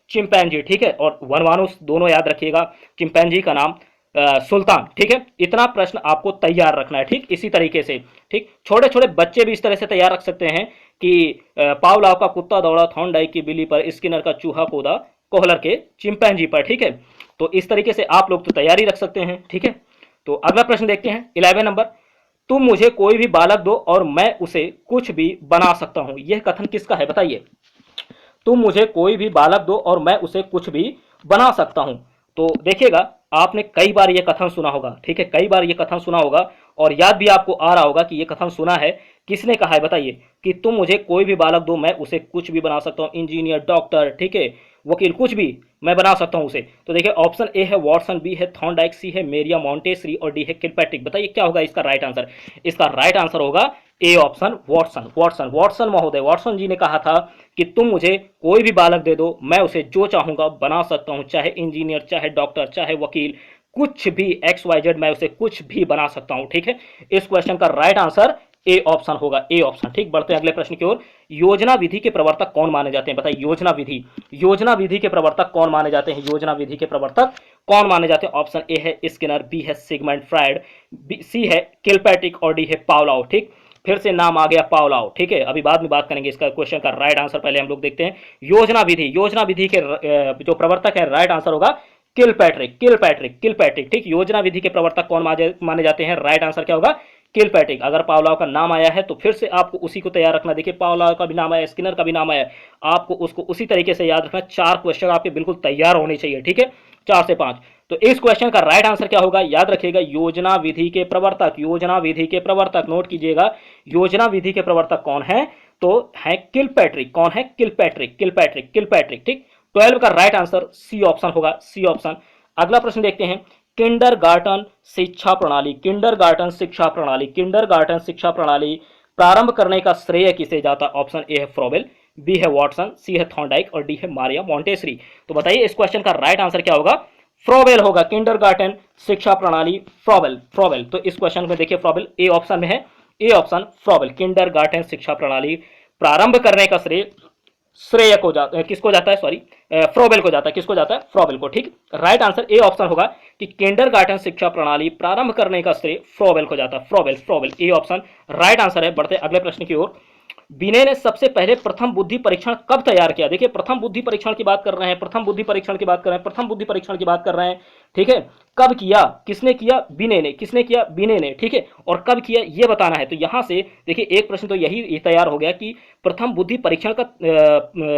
चिंपैंजी, ठीक है। और वनवानुस दोनों याद रखिएगा, चिंपैंजी का नाम सुल्तान, ठीक है। इतना प्रश्न आपको तैयार रखना है, ठीक, इसी तरीके से, ठीक। छोटे छोटे बच्चे भी इस तरह से तैयार रख सकते हैं कि पावलोव का कुत्ता दौड़ा थॉर्नडाइक की बिल्ली पर, स्किनर का चूहा कूदा कोहलर के चिंपैंजी पर, ठीक है। तो इस तरीके से आप लोग तो तैयारी रख सकते हैं, ठीक है। तो अगला प्रश्न देखते हैं 11 नंबर, तुम मुझे कोई भी बालक दो और मैं उसे कुछ भी बना सकता हूं। यह कथन किसका है, बताइए। तुम मुझे कोई भी बालक दो और मैं उसे कुछ भी बना सकता हूं। तो देखिएगा, आपने कई बार यह कथन सुना होगा, ठीक है, कई बार यह कथन सुना होगा और याद भी आपको आ रहा होगा कि यह कथन सुना है, किसने कहा है, बताइए। कि तुम मुझे कोई भी बालक दो मैं उसे कुछ भी बना सकता हूं, इंजीनियर, डॉक्टर, ठीक है, वकील, कुछ भी मैं बना सकता हूं उसे। तो देखिए ऑप्शन ए है वॉटसन, बी है थॉर्नडाइक, सी है मेरिया मॉन्टेसरी और डी है किलपैट्रिक। बताइए क्या होगा इसका राइट आंसर। इसका राइट आंसर होगा ए ऑप्शन, वॉटसन महोदय, वॉटसन जी ने कहा था कि तुम मुझे कोई भी बालक दे दो, मैं उसे जो चाहूंगा बना सकता हूं, चाहे इंजीनियर, चाहे डॉक्टर, चाहे वकील, कुछ भी XYZ, मैं उसे कुछ भी बना सकता हूं, ठीक है। इस क्वेश्चन का राइट आंसर ए ऑप्शन होगा, ए ऑप्शन। ठीक, बढ़ते हैं अगले प्रश्न की ओर। योजना विधि के प्रवर्तक कौन माने जाते हैं? बताइए, योजना विधि, योजना विधि के प्रवर्तक कौन माने जाते हैं? योजना विधि के प्रवर्तक कौन माने जाते हैं? ऑप्शन ए है स्किनर, बी है सिगमंड फ्रायड, सी है किलपैट्रिक और डी है पावलोव। ठीक, फिर से नाम आ गया पावलोव। ठीक है, अभी बाद में बात करेंगे इसका क्वेश्चन का राइट आंसर, पहले हम लोग देखते हैं योजना विधि। योजना विधि के जो प्रवर्तक है, राइट आंसर होगा किलपैट्रिक, किलपैट्रिक, किलपैट्रिक। ठीक, योजना विधि के प्रवर्तक कौन माने जाते हैं? राइट आंसर क्या होगा? किलपैट्रिक। अगर पावलोव का नाम आया है तो फिर से आपको उसी को तैयार रखना। देखिए, पावलोव का भी नाम आया, स्किनर का भी नाम आया, आपको उसको उसी तरीके से याद रखना। 4 क्वेश्चन आपके बिल्कुल तैयार होने चाहिए। ठीक है, 4 से 5। तो इस क्वेश्चन का राइट आंसर क्या होगा? याद रखिएगा, योजना विधि के प्रवर्तक, योजना विधि के प्रवर्तक, नोट कीजिएगा, योजना विधि के प्रवर्तक कौन है? तो है किलपैट्रिक। कौन है? Kilpatrick, Kilpatrick, Kilpatrick. ठीक, 12 का राइट आंसर सी ऑप्शन होगा, सी ऑप्शन। अगला प्रश्न देखते हैं, किंडरगार्टन शिक्षा प्रणाली, किंडरगार्टन शिक्षा प्रणाली, किंडरगार्टन शिक्षा प्रणाली प्रारंभ करने का श्रेय किसे जाता? ऑप्शन ए है फ्रोबेल, बी है वॉटसन, सी है थॉर्नडाइक और डी है मारिया मॉन्टेसरी। तो बताइए इस क्वेश्चन का राइट आंसर क्या होगा? फ्रोबेल होगा, किंडरगार्टन शिक्षा प्रणाली, फ्रोबेल, फ्रोबेल। तो इस क्वेश्चन में देखिए फ्रोबेल ए ऑप्शन में है, ए ऑप्शन फ्रोबेल, किंडरगार्टन शिक्षा प्रणाली प्रारंभ करने का श्रेय श्रेय को किसको जाता है? सॉरी, फ्रोबेल को जाता है। किसको जाता है? फ्रोबेल को। ठीक, राइट आंसर ए ऑप्शन होगा कि किंडरगार्टन शिक्षा प्रणाली प्रारंभ करने का श्रेय फ्रोबेल को जाता है। Froebel, Froebel, A option right answer है। बढ़ते अगले प्रश्न की ओर। बिने ने सबसे पहले प्रथम बुद्धि परीक्षण कब तैयार किया? देखिए, प्रथम बुद्धि परीक्षण की बात कर रहे हैं, प्रथम बुद्धि परीक्षण की बात कर रहे हैं, प्रथम बुद्धि परीक्षण की बात कर रहे हैं। ठीक है, कब किया? किसने किया? बिने ने। किसने किया? बिने ने। ठीक है, और कब किया ये बताना है। तो यहां से देखिए एक प्रश्न तो यही तैयार हो गया कि प्रथम बुद्धि परीक्षण का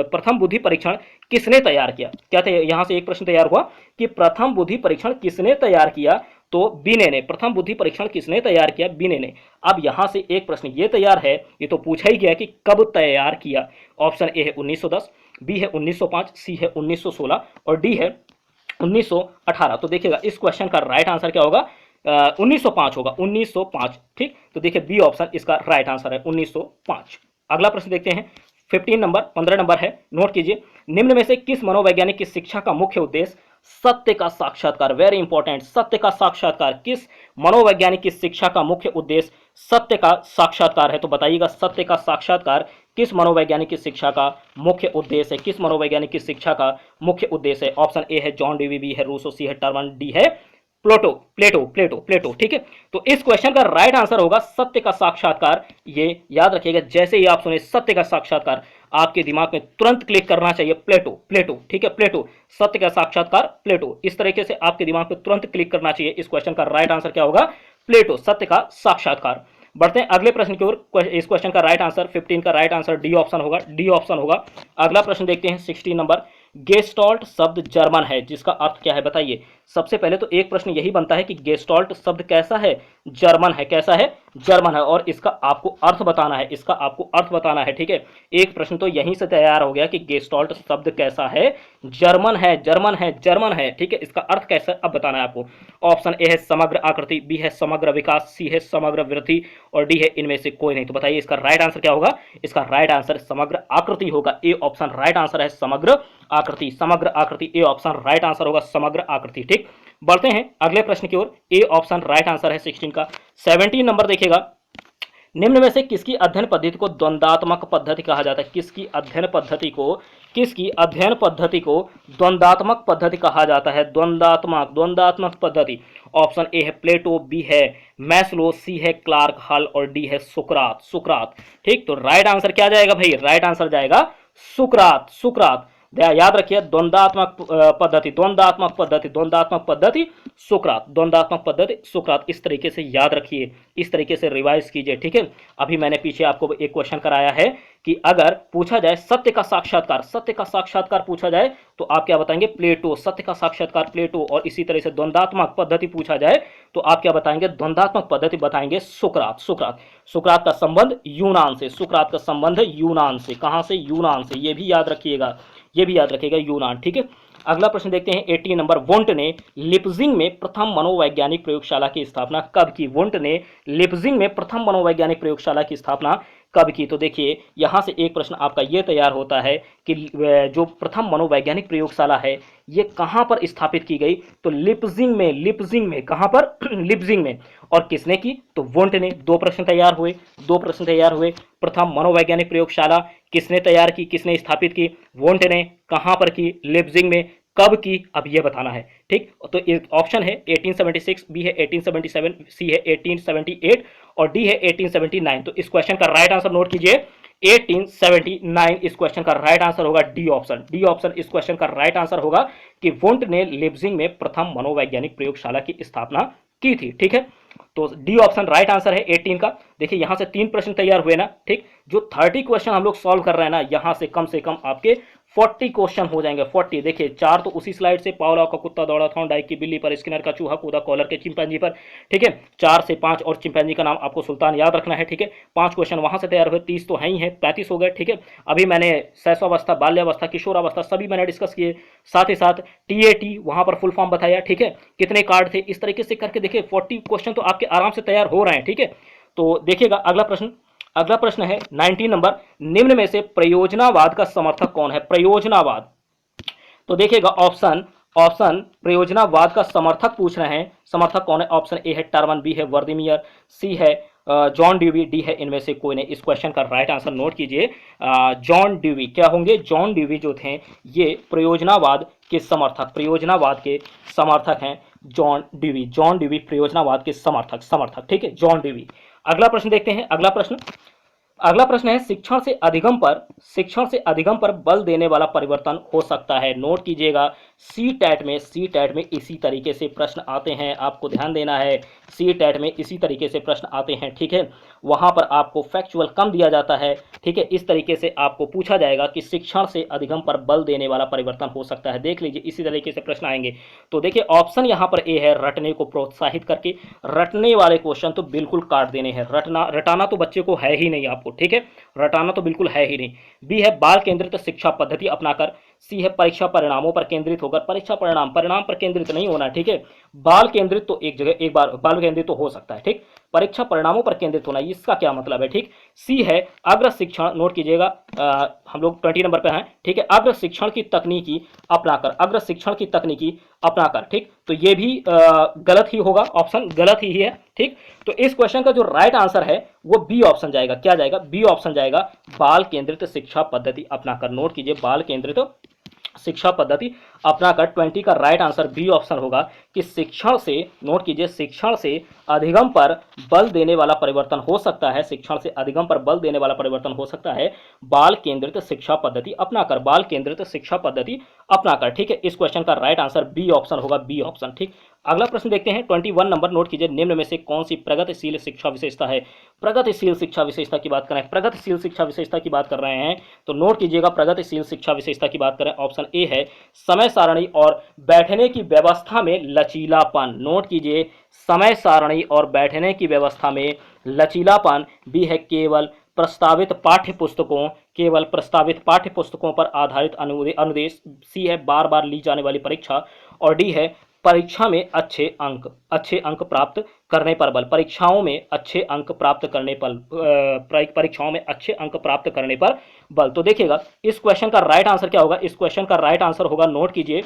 प्रथम बुद्धि परीक्षण किसने तैयार किया? क्या थे? यहां से एक प्रश्न तैयार हुआ कि प्रथम बुद्धि परीक्षण किसने तैयार किया? तो बिने ने। प्रथम बुद्धि परीक्षण किसने तैयार किया? बिने ने। अब यहां से एक प्रश्न ये तैयार है, ये तो पूछा ही गया कि कब तैयार किया। ऑप्शन ए है 1910, बी है 1905, सी है 1916 और डी है 1918। तो देखिएगा इस क्वेश्चन का राइट आंसर क्या होगा? 1905 होगा, 1905। ठीक, तो देखिए बी ऑप्शन इसका राइट आंसर है, 1905। अगला प्रश्न देखते हैं, 15 नंबर, 15 नंबर है, नोट कीजिए। निम्न में से किस मनोवैज्ञानिक की शिक्षा का मुख्य उद्देश्य सत्य का साक्षात्कार? वेरी इंपॉर्टेंट, सत्य का साक्षात्कार। किस मनोवैज्ञानिक की शिक्षा का मुख्य उद्देश्य सत्य का साक्षात्कार है? तो बताइएगा, सत्य का साक्षात्कार किस मनोवैज्ञानिक की शिक्षा का मुख्य उद्देश्य है? किस मनोवैज्ञानिक की शिक्षा का मुख्य उद्देश्य है? ऑप्शन ए है जॉन डीवी, बी है रूसो, सी है टर्मन, डी है प्लेटो, प्लेटो, प्लेटो, प्लेटो। ठीक है, तो इस क्वेश्चन का राइट आंसर होगा सत्य का साक्षात्कार। ये याद रखिएगा, जैसे ही आप सुने सत्य का साक्षात्कार, आपके दिमाग में तुरंत क्लिक करना चाहिए प्लेटो, प्लेटो। ठीक है, प्लेटो, सत्य का साक्षात्कार, प्लेटो। इस तरीके से आपके दिमाग में तुरंत क्लिक करना चाहिए। इस क्वेश्चन का राइट आंसर क्या होगा? प्लेटो, सत्य का साक्षात्कार। बढ़ते हैं अगले प्रश्न की ओर। इस क्वेश्चन का राइट आंसर 15 का राइट आंसर डी ऑप्शन होगा, डी ऑप्शन होगा। अगला प्रश्न देखते हैं 16 नंबर। गेस्टॉल्ट शब्द जर्मन है, जिसका अर्थ क्या है? बताइए। सबसे पहले तो एक प्रश्न यही बनता है कि गेस्टॉल्ट शब्द कैसा है? जर्मन है। कैसा है? जर्मन है, और इसका आपको अर्थ बताना है, इसका आपको अर्थ बताना है। ठीक है, एक प्रश्न तो यहीं से तैयार हो गया कि गेस्टॉल्ट शब्द कैसा है? जर्मन है, जर्मन है, जर्मन है। ठीक है, इसका अर्थ कैसा है अब बताना है आपको। ऑप्शन ए है समग्र आकृति, बी है समग्र विकास, सी है समग्र वृद्धि और डी है इनमें से कोई नहीं। तो बताइए इसका राइट आंसर क्या होगा? इसका राइट आंसर समग्र आकृति होगा, ए ऑप्शन राइट आंसर है, समग्र आकृति, समग्र आकृति, ए ऑप्शन राइट आंसर होगा, समग्र आकृति। ठीक, बढ़ते हैं अगले प्रश्न की ओर। ए ऑप्शन राइट आंसर है 16 का। 17 नंबर देखिएगा। निम्न में से किसकी अध्ययन पद्धति को द्वंद्वात्मक पद्धति कहा जाता है? किसकी अध्ययन पद्धति को, किसकी अध्ययन पद्धति को द्वंद्वात्मक पद्धति कहा जाता है? द्वंद्वात्मक, द्वंद्वात्मक पद्धति। ऑप्शन ए है प्लेटो, बी है मैस्लो, सी है क्लार्क हल और डी है सुकरात, सुकरात। ठीक, तो राइट आंसर क्या जाएगा भाई? राइट आंसर जाएगा सुकरात, सुकरात। याद रखिए, द्वंद्वात्मक पद्धति, द्वंद्वात्मक पद्धति, द्वंद्वात्मक पद्धति सुकरात, द्वंद्वात्मक पद्धति सुकरात। इस तरीके से याद रखिए, इस तरीके से रिवाइज कीजिए। ठीक है, अभी मैंने पीछे आपको एक क्वेश्चन कराया है कि अगर पूछा जाए सत्य का साक्षात्कार, सत्य का साक्षात्कार पूछा जाए तो आप क्या बताएंगे? प्लेटो, सत्य का साक्षात्कार प्लेटो। और इसी तरह से द्वंद्वात्मक पद्धति पूछा जाए तो आप क्या बताएंगे? द्वंद्वात्मक पद्धति बताएंगे सुकरात, सुकरात। सुकरात का संबंध यूनान से, सुकरात का संबंध यूनान से। कहां से? यूनान से। ये भी याद रखिएगा, ये भी याद रखिएगा, यूनान। ठीक है, अगला प्रश्न देखते हैं 18 नंबर। वुंट ने लिप्जिंग में प्रथम मनोवैज्ञानिक प्रयोगशाला की स्थापना कब की? वुंट ने लिप्जिंग में प्रथम मनोवैज्ञानिक प्रयोगशाला की स्थापना कब की। तो देखिए यहाँ से एक प्रश्न आपका ये तैयार होता है कि जो प्रथम मनोवैज्ञानिक प्रयोगशाला है ये कहाँ पर स्थापित की गई, तो लिप्जिंग में कहाँ पर लिप्जिंग में। और किसने की, तो वुंट ने। दो प्रश्न तैयार हुए, दो प्रश्न तैयार हुए। प्रथम मनोवैज्ञानिक प्रयोगशाला किसने तैयार की, किसने स्थापित की, वुंट ने। कहाँ पर की, लिप्जिंग में। कब की, अब ये बताना है। ठीक, तो ऑप्शन है 1876, बी है 1877, सी है 1878 और डी है 1879। तो इस क्वेश्चन का राइट आंसर नोट कीजिए 1879 इस क्वेश्चन का राइट आंसर होगा। डी ऑप्शन, डी ऑप्शन इस क्वेश्चन का राइट आंसर होगा कि वुंट ने लिप्जिंग में प्रथम मनोवैज्ञानिक प्रयोगशाला की स्थापना की थी। ठीक है, तो डी ऑप्शन राइट आंसर है 18 का। देखिए यहां से 3 प्रश्न तैयार हुए ना। ठीक, जो 30 क्वेश्चन हम लोग सॉल्व कर रहे हैं ना, यहां से कम आपके 40 क्वेश्चन हो जाएंगे। 40, देखिए 4 तो उसी स्लाइड से, पावलोव का कुत्ता दौड़ा थॉर्नडाइक की बिल्ली पर, स्किनर का चूहा कूदा कॉलर के चिंपैंजी पर। ठीक है, 4 से 5 और चिंपैंजी का नाम आपको सुल्तान याद रखना है। ठीक है, 5 क्वेश्चन वहां से तैयार हुए, 30 तो है ही है, 35 हो गए। ठीक है, अभी मैंने शैशवावस्था, बाल्यावस्था, किशोरावस्था सभी मैंने डिस्कस किए, साथ ही साथ टीएटी वहां पर फुल फॉर्म बताया। ठीक है, कितने कार्ड थे, इस तरीके से करके देखिए 40 क्वेश्चन तो आपके आराम से तैयार हो रहे हैं। ठीक है, तो देखिएगा अगला प्रश्न। अगला प्रश्न है 19 नंबर, निम्न में से प्रयोजनावाद का समर्थक कौन है। प्रयोजनावाद, तो देखिएगा ऑप्शन ऑप्शन प्रयोजनावाद का समर्थक पूछ रहे हैं, समर्थक कौन है। ऑप्शन ए है टर्मन, बी है वर्दिमियर, सी है जॉन ड्यूवी, डी है इनमें से कोई नहीं। इस क्वेश्चन का राइट आंसर नोट कीजिए, जॉन ड्यूवी। क्या होंगे, जॉन ड्यूवी जो थे ये प्रयोजनावाद के समर्थक, प्रयोजनावाद के समर्थक हैं जॉन ड्यूवी। जॉन ड्यूवी प्रयोजनावाद के समर्थक। ठीक है, जॉन ड्यूवी। अगला प्रश्न देखते हैं। अगला प्रश्न है शिक्षण से अधिगम पर बल देने वाला परिवर्तन हो सकता है। नोट कीजिएगा, सी टैट में इसी तरीके से प्रश्न आते हैं, आपको ध्यान देना है। सी टैट में इसी तरीके से प्रश्न आते हैं। ठीक है, वहां पर आपको फैक्चुअल कम दिया जाता है। ठीक है, इस तरीके से आपको पूछा जाएगा कि शिक्षण से अधिगम पर बल देने वाला परिवर्तन हो सकता है। देख लीजिए इसी तरीके से प्रश्न आएंगे। तो देखिए ऑप्शन यहां पर ए है, रटने को प्रोत्साहित करके। रटने वाले क्वेश्चन तो बिल्कुल काट देने हैं, रटाना तो बच्चे को है ही नहीं आपको। ठीक है, रटाना तो बिल्कुल है ही नहीं। बी है बाल केंद्रित शिक्षा पद्धति अपनाकर। सी है परीक्षा परिणामों पर केंद्रित होकर। परीक्षा परिणाम पर केंद्रित नहीं होना। ठीक है, बाल केंद्रित तो एक जगह एक बार बाल केंद्रित तो हो सकता है। ठीक, परीक्षा परिणामों पर केंद्रित होना, इसका क्या मतलब है। ठीक, सी है अग्र शिक्षण, नोट कीजिएगा, हम लोग 20 नंबर पे हैं। ठीक है, अग्र शिक्षण की तकनीकी अपनाकर, अग्र शिक्षण की तकनीकी अपनाकर। ठीक, तो ये भी गलत ही होगा, ऑप्शन गलत ही है। ठीक, तो इस क्वेश्चन का जो राइट आंसर है वो बी ऑप्शन जाएगा। क्या जाएगा, बी ऑप्शन जाएगा, बाल केंद्रित शिक्षा पद्धति अपनाकर। नोट कीजिए, बाल केंद्रित शिक्षा पद्धति अपनाकर। 20 का राइट आंसर बी ऑप्शन होगा कि शिक्षण से, नोट कीजिए, शिक्षण से अधिगम पर बल देने वाला परिवर्तन हो सकता है। शिक्षण से अधिगम पर बल देने वाला परिवर्तन हो सकता है बाल केंद्रित शिक्षा पद्धति अपनाकर, बाल केंद्रित शिक्षा पद्धति अपनाकर। ठीक है, इस क्वेश्चन का राइट आंसर बी ऑप्शन होगा, बी ऑप्शन। ठीक, अगला प्रश्न देखते हैं 21 नंबर। नोट कीजिए, निम्न में से कौन सी प्रगतिशील शिक्षा विशेषता है। प्रगतिशील शिक्षा विशेषता की बात करें, प्रगतिशील शिक्षा विशेषता की बात कर रहे हैं, तो नोट कीजिएगा प्रगतिशील शिक्षा विशेषता की बात करें, ऑप्शन ए है समय सारणी और बैठने की व्यवस्था में लचीलापन। नोट कीजिए, समय सारणी और बैठने की व्यवस्था में लचीलापन। बी है केवल प्रस्तावित पाठ्य पुस्तकों पर आधारित अनुदेश। सी है बार बार ली जाने वाली परीक्षा और डी है परीक्षा में अच्छे अंक प्राप्त करने पर बल। परीक्षाओं में अच्छे अंक प्राप्त करने पर परीक्षाओं में अच्छे अंक प्राप्त करने पर बल। तो देखिएगा इस क्वेश्चन का राइट आंसर क्या होगा। इस क्वेश्चन का राइट आंसर होगा, नोट कीजिए,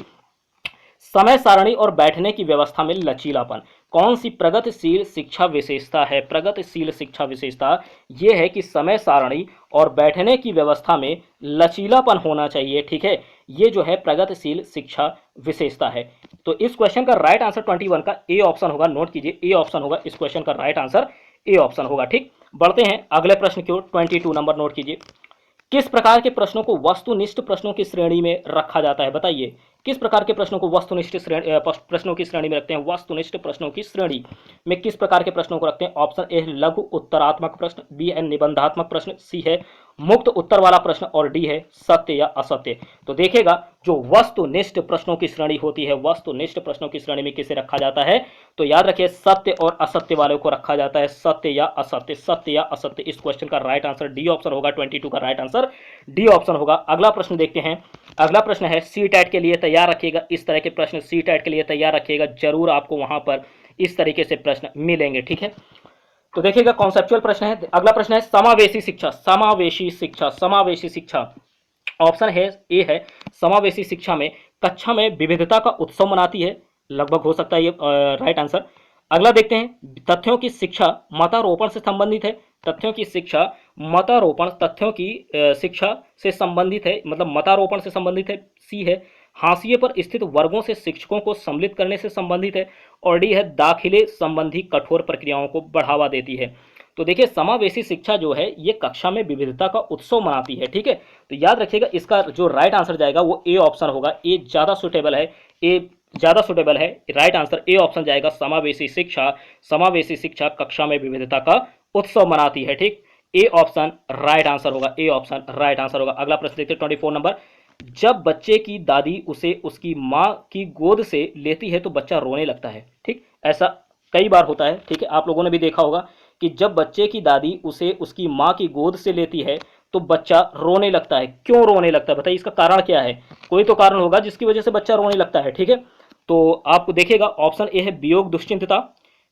समय सारणी और बैठने की व्यवस्था में लचीलापन। कौन सी प्रगतिशील शिक्षा विशेषता है। प्रगतिशील शिक्षा विशेषता यह है कि समय सारणी और बैठने की व्यवस्था में लचीलापन होना चाहिए। ठीक है, ये जो है प्रगतिशील शिक्षा विशेषता है। तो इस क्वेश्चन का राइट आंसर 21 का ए ऑप्शन होगा। नोट कीजिए, ए ऑप्शन होगा इस क्वेश्चन का राइट आंसर, ए ऑप्शन होगा। ठीक, बढ़ते हैं अगले प्रश्न की ओर। 22 नंबर नोट कीजिए, किस प्रकार के प्रश्नों को वस्तुनिष्ठ प्रश्नों की श्रेणी में रखा जाता है। बताइए, किस प्रकार के प्रश्नों को वस्तुनिष्ठ प्रश्नों की श्रेणी में रखते हैं। वस्तुनिष्ठ प्रश्नों की श्रेणी में किस प्रकार के प्रश्नों को रखते हैं। ऑप्शन ए लघु उत्तरात्मक प्रश्न, बी है निबंधात्मक प्रश्न, सी है मुक्त उत्तर वाला प्रश्न और डी है सत्य या असत्य। तो देखेगा जो वस्तुनिष्ठ प्रश्नों की श्रेणी होती है, वस्तुनिष्ठ प्रश्नों की श्रेणी में किसे रखा जाता है, तो याद रखिए सत्य और असत्य वालों को रखा जाता है। सत्य या असत्य, सत्य या असत्य। इस क्वेश्चन का राइट आंसर डी ऑप्शन होगा। 22 का राइट आंसर डी ऑप्शन होगा। अगला प्रश्न देखते हैं। अगला प्रश्न है सी टैट के लिए तैयार रखिएगा, इस तरह के प्रश्न सी टैट के लिए तैयार रखिएगा, जरूर आपको वहां पर इस तरीके से प्रश्न मिलेंगे। ठीक है, तो देखिएगा कॉन्सेप्चुअल प्रश्न है। अगला प्रश्न है समावेशी शिक्षा। समावेशी शिक्षा, समावेशी शिक्षा, ऑप्शन है ए है समावेशी शिक्षा में कक्षा में विविधता का उत्सव मनाती है, लगभग हो सकता है ये राइट आंसर। अगला देखते हैं तथ्यों की शिक्षा मतारोपण से संबंधित है। तथ्यों की शिक्षा मतारोपण, तथ्यों की शिक्षा से संबंधित है, मतलब मतारोपण से संबंधित है। सी है हाशिए पर स्थित वर्गों से शिक्षकों को सम्मिलित करने से संबंधित है। और डी है दाखिले संबंधी कठोर प्रक्रियाओं को बढ़ावा देती है। तो देखिए समावेशी शिक्षा जो है ये कक्षा में विविधता का उत्सव मनाती है, ठीक है। तो याद रखिएगा इसका जो राइट आंसर जाएगा वो ए ऑप्शन होगा। ए ज्यादा सुटेबल है, ए ज्यादा सुटेबल है। राइट आंसर ए ऑप्शन जाएगा, समावेशी शिक्षा। समावेशी शिक्षा कक्षा में विविधता का उत्सव मनाती है, ठीक। ए ऑप्शन राइट आंसर होगा, ए ऑप्शन राइट आंसर होगा। अगला प्रश्न देखते हैं 24 नंबर। जब बच्चे की दादी उसे उसकी माँ की गोद से लेती है तो बच्चा रोने लगता है, ठीक। ऐसा कई बार होता है, ठीक है। आप लोगों ने भी देखा होगा कि जब बच्चे की दादी उसे उसकी माँ की गोद से लेती है तो बच्चा रोने लगता है। क्यों रोने लगता है बताइए, इसका कारण क्या है। कोई तो कारण होगा जिसकी वजह से बच्चा रोने लगता है, ठीक है। तो आपको देखिएगा ऑप्शन ए है वियोग दुश्चिंतता,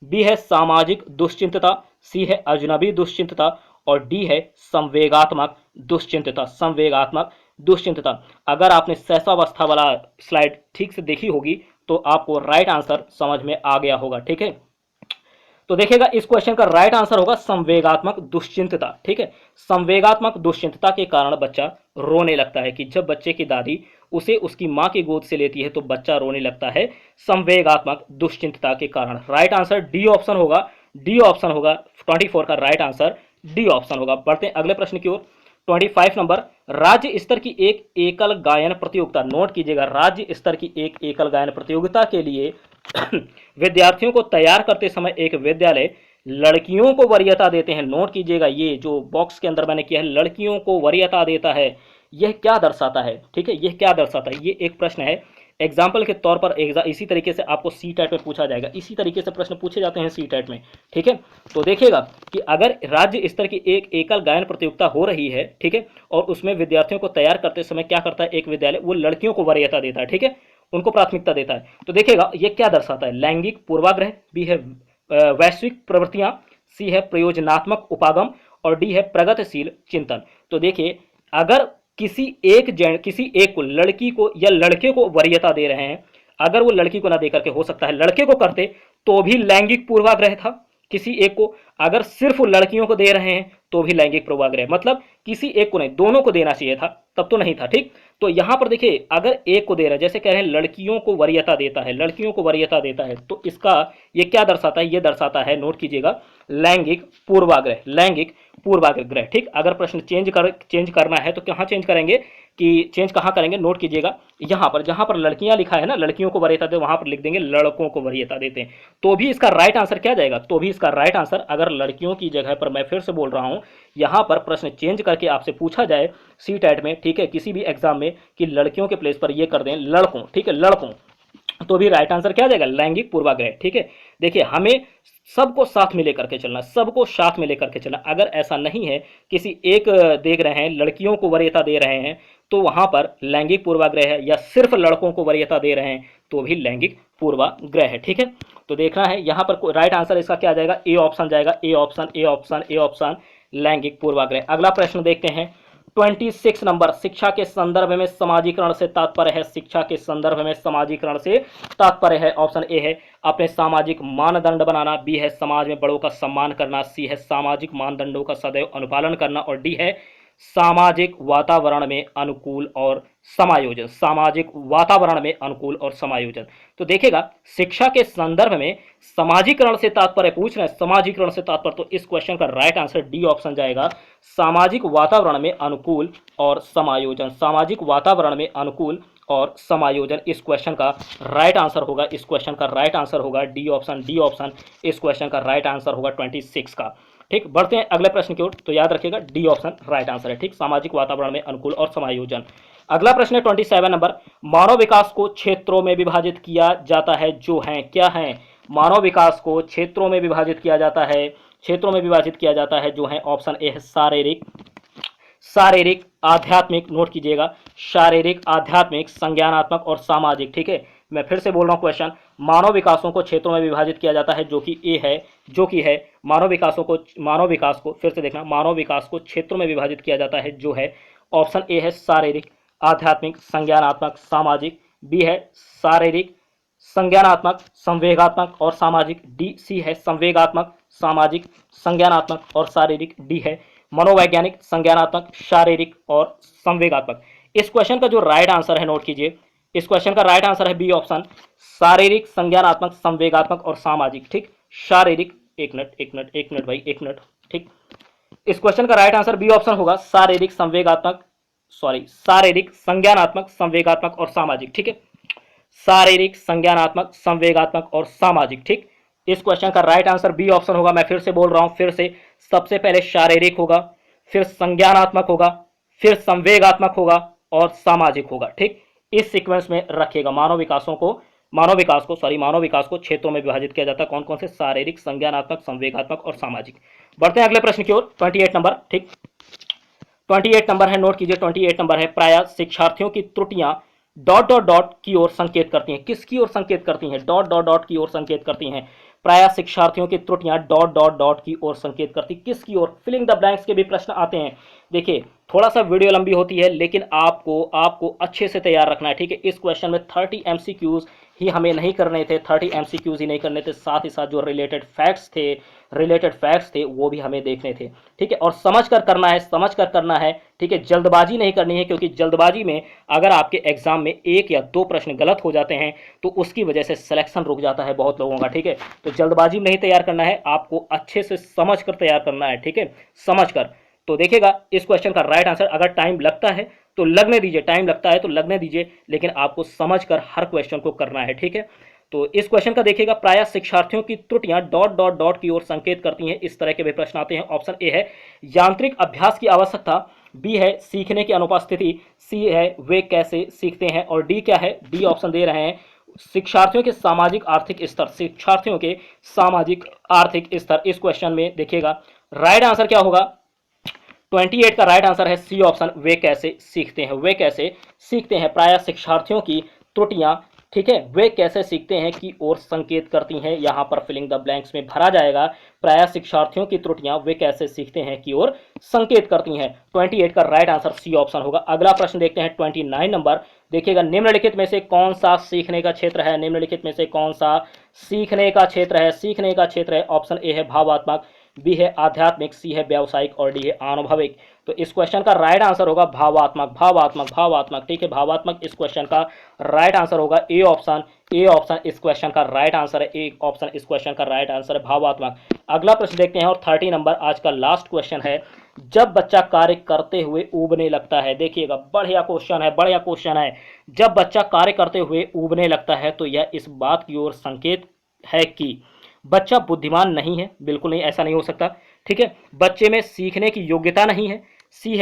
बी है सामाजिक दुश्चिंतता, सी है अजनबी दुश्चिंतता और डी है संवेगात्मक दुश्चिंतता। संवेगात्मक दुश्चिंतता। अगर आपने सहसावस्था वाला स्लाइड ठीक से देखी होगी तो आपको राइट आंसर समझ में आ गया होगा, ठीक है। तो देखिएगा इस क्वेश्चन का राइट आंसर होगा संवेगात्मक दुश्चिंतता, ठीक है। संवेगात्मक दुश्चिंतता के कारण बच्चा रोने लगता है, कि जब बच्चे की दादी उसे उसकी माँ की गोद से लेती है तो बच्चा रोने लगता है संवेगात्मक दुश्चिंतता के कारण। राइट आंसर डी ऑप्शन होगा, डी ऑप्शन होगा। 24 का राइट आंसर डी ऑप्शन होगा। बढ़ते हैं अगले प्रश्न की ओर। 25 नंबर। राज्य स्तर की एक एकल गायन प्रतियोगिता, नोट कीजिएगा, राज्य स्तर की एक एकल गायन प्रतियोगिता के लिए विद्यार्थियों को तैयार करते समय एक विद्यालय लड़कियों को वरीयता देते हैं। नोट कीजिएगा ये जो बॉक्स के अंदर मैंने किया है, लड़कियों को वरीयता देता है, यह क्या दर्शाता है, ठीक है। यह क्या दर्शाता है, ये एक प्रश्न है। एग्जाम्पल के तौर पर इसी तरीके से आपको सी टेट में पूछा जाएगा, इसी तरीके से प्रश्न पूछे जाते हैं सी टेट में, ठीक है। तो देखिएगा कि अगर राज्य स्तर की एक एकल गायन प्रतियोगिता हो रही है, ठीक है, और उसमें विद्यार्थियों को तैयार करते समय क्या करता है एक विद्यालय, वो लड़कियों को वरीयता देता है, ठीक है, उनको प्राथमिकता देता है। तो देखिएगा ये क्या दर्शाता है, लैंगिक पूर्वाग्रह, बी है वैश्विक प्रवृत्तियां, सी है प्रयोजनात्मक उपागम और डी है प्रगतिशील चिंतन। तो देखिए अगर किसी एक को, लड़की को या लड़के को वरीयता दे रहे हैं, अगर वो लड़की को ना देकर के हो सकता है लड़के को करते तो भी लैंगिक पूर्वाग्रह था। किसी एक को, अगर सिर्फ लड़कियों को दे रहे हैं तो भी लैंगिक पूर्वाग्रह, मतलब किसी एक को नहीं दोनों को देना चाहिए था, तब तो नहीं था, ठीक। तो यहां पर देखिए अगर एक को दे रहा है, जैसे कह रहे हैं लड़कियों को वरीयता देता है, लड़कियों को वरीयता देता है, तो इसका ये क्या दर्शाता है, ये दर्शाता है, नोट कीजिएगा, लैंगिक पूर्वाग्रह, लैंगिक पूर्वाग्रह, ठीक। अगर प्रश्न चेंज करना है तो कहाँ चेंज करेंगे, कि चेंज कहाँ करेंगे, नोट कीजिएगा यहाँ पर, जहाँ पर लड़कियां लिखा है ना, लड़कियों को वरीयता दे, वहां पर लिख देंगे लड़कों को वरीयता देते हैं। तो भी इसका राइट आंसर क्या जाएगा, तो भी इसका राइट आंसर, अगर लड़कियों की जगह पर, मैं फिर से बोल रहा हूं, यहां पर प्रश्न चेंज करके आपसे पूछा जाए सी टेट में, ठीक है, किसी भी एग्जाम में, कि लड़कियों के प्लेस पर ये कर दें लड़कों, ठीक है, लड़कों, तो भी राइट आंसर क्या जाएगा, लैंगिक पूर्वाग्रह, ठीक है। देखिए हमें सबको साथ में लेकर के चलना, सबको साथ में लेकर के चलना। अगर ऐसा नहीं है, किसी एक देख रहे हैं लड़कियों को वरीयता दे रहे हैं तो वहां पर लैंगिक पूर्वाग्रह है, या सिर्फ लड़कों को वरीयता दे रहे हैं तो भी लैंगिक पूर्वाग्रह है, ठीक है। तो देखना है यहाँ पर राइट आंसर इसका क्या जाएगा, ए ऑप्शन जाएगा, A option, A option, A option, लैंगिक पूर्वाग्रह। अगला प्रश्न देखते हैं 26 नंबर। शिक्षा के संदर्भ में समाजीकरण से तात्पर्य है, शिक्षा के संदर्भ में समाजीकरण से तात्पर्य है। ऑप्शन ए है अपने सामाजिक मानदंड बनाना, बी है समाज में बड़ों का सम्मान करना, सी है सामाजिक मानदंडों का सदैव अनुपालन करना और डी है सामाजिक वातावरण में अनुकूल और समायोजन, सामाजिक वातावरण में अनुकूल और समायोजन। तो देखिएगा शिक्षा के संदर्भ में समाजीकरण से तात्पर्य पूछ रहे हैं, समाजीकरण से तात्पर्य, तो इस क्वेश्चन का राइट आंसर डी ऑप्शन जाएगा, सामाजिक वातावरण में अनुकूल और समायोजन, सामाजिक वातावरण में अनुकूल और समायोजन इस क्वेश्चन का राइट आंसर होगा, इस क्वेश्चन का राइट आंसर होगा डी ऑप्शन, डी ऑप्शन इस क्वेश्चन का राइट आंसर होगा 26 का, ठीक। बढ़ते हैं अगले प्रश्न की ओर, तो याद रखिएगा डी ऑप्शन राइट आंसर है, ठीक, सामाजिक वातावरण में अनुकूल और समायोजन। अगला प्रश्न है 27 नंबर। मानव विकास को क्षेत्रों में विभाजित किया जाता है, जो हैं क्या हैं, मानव विकास को क्षेत्रों में विभाजित किया जाता है, क्षेत्रों में विभाजित किया जाता है जो है, ऑप्शन ए है शारीरिक, शारीरिक, आध्यात्मिक, नोट कीजिएगा, शारीरिक, आध्यात्मिक, संज्ञानात्मक और सामाजिक, ठीक है। मैं फिर से बोल रहा हूँ क्वेश्चन, मानव विकासों को क्षेत्रों में विभाजित किया जाता है, जो कि ए है, जो कि है मानव विकास को फिर से देखना, मानव विकास को क्षेत्रों में विभाजित किया जाता है, जो है ऑप्शन ए है शारीरिक, आध्यात्मिक, संज्ञानात्मक, सामाजिक, बी है शारीरिक, संज्ञानात्मक, संवेगात्मक और सामाजिक, डी सी है संवेगात्मक, सामाजिक, संज्ञानात्मक और शारीरिक, डी है मनोवैज्ञानिक, संज्ञानात्मक, शारीरिक और संवेगात्मक। इस क्वेश्चन का जो राइट आंसर है, नोट कीजिए, इस क्वेश्चन का राइट आंसर है बी ऑप्शन, शारीरिक, संज्ञानात्मक, संवेगात्मक और सामाजिक। ठीक, शारीरिक, एक मिनट भाई, एक मिनट। ठीक, इस क्वेश्चन का राइट आंसर बी ऑप्शन होगा, शारीरिक, शारीरिक, संज्ञानात्मक, संवेगात्मक और सामाजिक। ठीक है, शारीरिक, संज्ञानात्मक, संवेगात्मक और सामाजिक। ठीक, इस क्वेश्चन का राइट आंसर बी ऑप्शन होगा। मैं फिर से बोल रहा हूं, फिर से, सबसे पहले शारीरिक होगा, फिर संज्ञानात्मक होगा, फिर संवेगात्मक होगा और सामाजिक होगा। ठीक, इस सीक्वेंस में रखिएगा। मानव विकास को क्षेत्रों में विभाजित किया जाता है, कौन कौन से, शारीरिक, संज्ञानात्मक, संवेगात्मक और सामाजिक। बढ़ते हैं अगले प्रश्न की ओर, 28 नंबर। ठीक, 28 नंबर है, नोट कीजिए, 28 नंबर है, प्रायः शिक्षार्थियों की त्रुटियां डॉट डॉट डॉट की ओर संकेत करती हैं। किसकी ओर संकेत करती हैं? डॉट डॉट डॉट की ओर संकेत करती हैं। प्रायः शिक्षार्थियों की त्रुटियां डॉट डॉट डॉट की ओर संकेत करती, किसकी ओर? फिलिंग द ब्लैंक्स के भी प्रश्न आते हैं। देखिए, थोड़ा सा वीडियो लंबी होती है, लेकिन आपको अच्छे से तैयार रखना है। ठीक है, इस क्वेश्चन में 30 एमसीक्यूज ही हमें नहीं करने थे, 30 एमसीक्यूज ही नहीं करने थे, साथ ही साथ जो रिलेटेड फैक्ट्स थे वो भी हमें देखने थे। ठीक है, और समझ कर करना है। ठीक है, जल्दबाजी नहीं करनी है, क्योंकि जल्दबाजी में अगर आपके एग्जाम में 1 या 2 प्रश्न गलत हो जाते हैं तो उसकी वजह से सिलेक्शन रुक जाता है बहुत लोगों का। ठीक है, तो जल्दबाजी में नहीं तैयार करना है, आपको अच्छे से समझ कर तैयार करना है। ठीक है, समझ कर। तो देखिएगा, इस क्वेश्चन का राइट आंसर, अगर टाइम लगता है तो लगने दीजिए, टाइम लगता है तो लगने दीजिए, लेकिन आपको समझकर हर क्वेश्चन को करना है। ठीक है, तो इस क्वेश्चन का देखिएगा, प्रायः शिक्षार्थियों की त्रुटियां डॉट डॉट डॉट की ओर संकेत करती हैं, इस तरह के भी प्रश्न आते हैं। ऑप्शन ए है यांत्रिक अभ्यास की आवश्यकता, बी है सीखने की अनुपस्थिति, सी है वे कैसे सीखते हैं और डी क्या है? डी ऑप्शन दे रहे हैं शिक्षार्थियों के सामाजिक आर्थिक स्तर। इस क्वेश्चन में देखिएगा राइट आंसर क्या होगा? 28 का राइट आंसर है सी ऑप्शन, वे कैसे सीखते हैं। प्रायः शिक्षार्थियों की त्रुटियां, ठीक है, वे कैसे सीखते हैं की ओर संकेत करती हैं। यहां पर फिलिंग द ब्लैंक्स में भरा जाएगा, प्रायः शिक्षार्थियों की त्रुटियां वे कैसे सीखते हैं की ओर संकेत करती हैं। 28 का राइट आंसर सी ऑप्शन होगा। अगला प्रश्न देखते हैं, 29 नंबर। देखिएगा, निम्नलिखित में से कौन सा सीखने का क्षेत्र है? निम्नलिखित में से कौन सा सीखने का क्षेत्र है? ऑप्शन ए है भावात्मक, बी है आध्यात्मिक, सी है व्यावसायिक और डी है आनुभविक। तो इस क्वेश्चन का राइट आंसर होगा भावात्मक। ठीक है, भावात्मक इस क्वेश्चन का राइट आंसर होगा। ए ऑप्शन इस क्वेश्चन का राइट आंसर है। ए ऑप्शन इस क्वेश्चन का राइट आंसर है, भावात्मक। अगला प्रश्न देखते हैं और 30 नंबर आज का लास्ट क्वेश्चन है। जब बच्चा कार्य करते हुए ऊबने लगता है, देखिएगा बढ़िया क्वेश्चन है। जब बच्चा कार्य करते हुए ऊबने लगता है तो यह इस बात की ओर संकेत है कि बच्चा बुद्धिमान नहीं है। बिल्कुल नहीं, ऐसा नहीं हो सकता। ठीक है, बच्चे में सीखने की योग्यता नहीं है। सी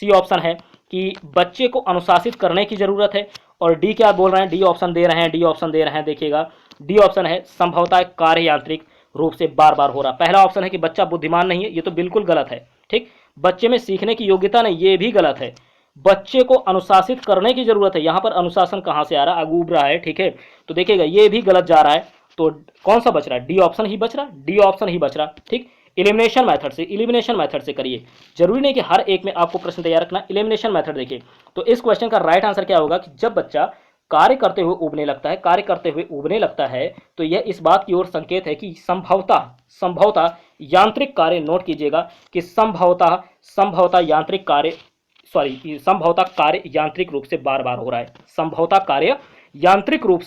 ऑप्शन है कि बच्चे को अनुशासित करने की जरूरत है। और डी क्या बोल रहे हैं? डी ऑप्शन दे रहे हैं। देखिएगा, डी ऑप्शन है संभवतः कार्य यांत्रिक रूप से बार बार हो रहा। पहला ऑप्शन है कि बच्चा बुद्धिमान नहीं है, ये तो बिल्कुल गलत है। ठीक, बच्चे में सीखने की योग्यता नहीं, ये भी गलत है। बच्चे को अनुशासित करने की जरूरत है, यहाँ पर अनुशासन कहाँ से आ रहा? अगूब रहा है। ठीक है, तो देखिएगा ये भी गलत जा रहा है। तो कौन सा बच रहा है? डी ऑप्शन ही बच रहा। ठीक, इलिमिनेशन मेथड से करिए। जरूरी नहीं कि हर एक में आपको प्रश्न तैयार रखना, इलिमिनेशन मेथड देखिए। तो इस क्वेश्चन का राइट आंसर क्या होगा कि जब बच्चा कार्य करते हुए उबने लगता है तो यह इस बात की ओर संकेत है कि संभवतः यांत्रिक कार्य, नोट कीजिएगा कि संभवतः कार्य यांत्रिक रूप से बार बार हो रहा है। संभवतः कार्य यांत्रिक रूप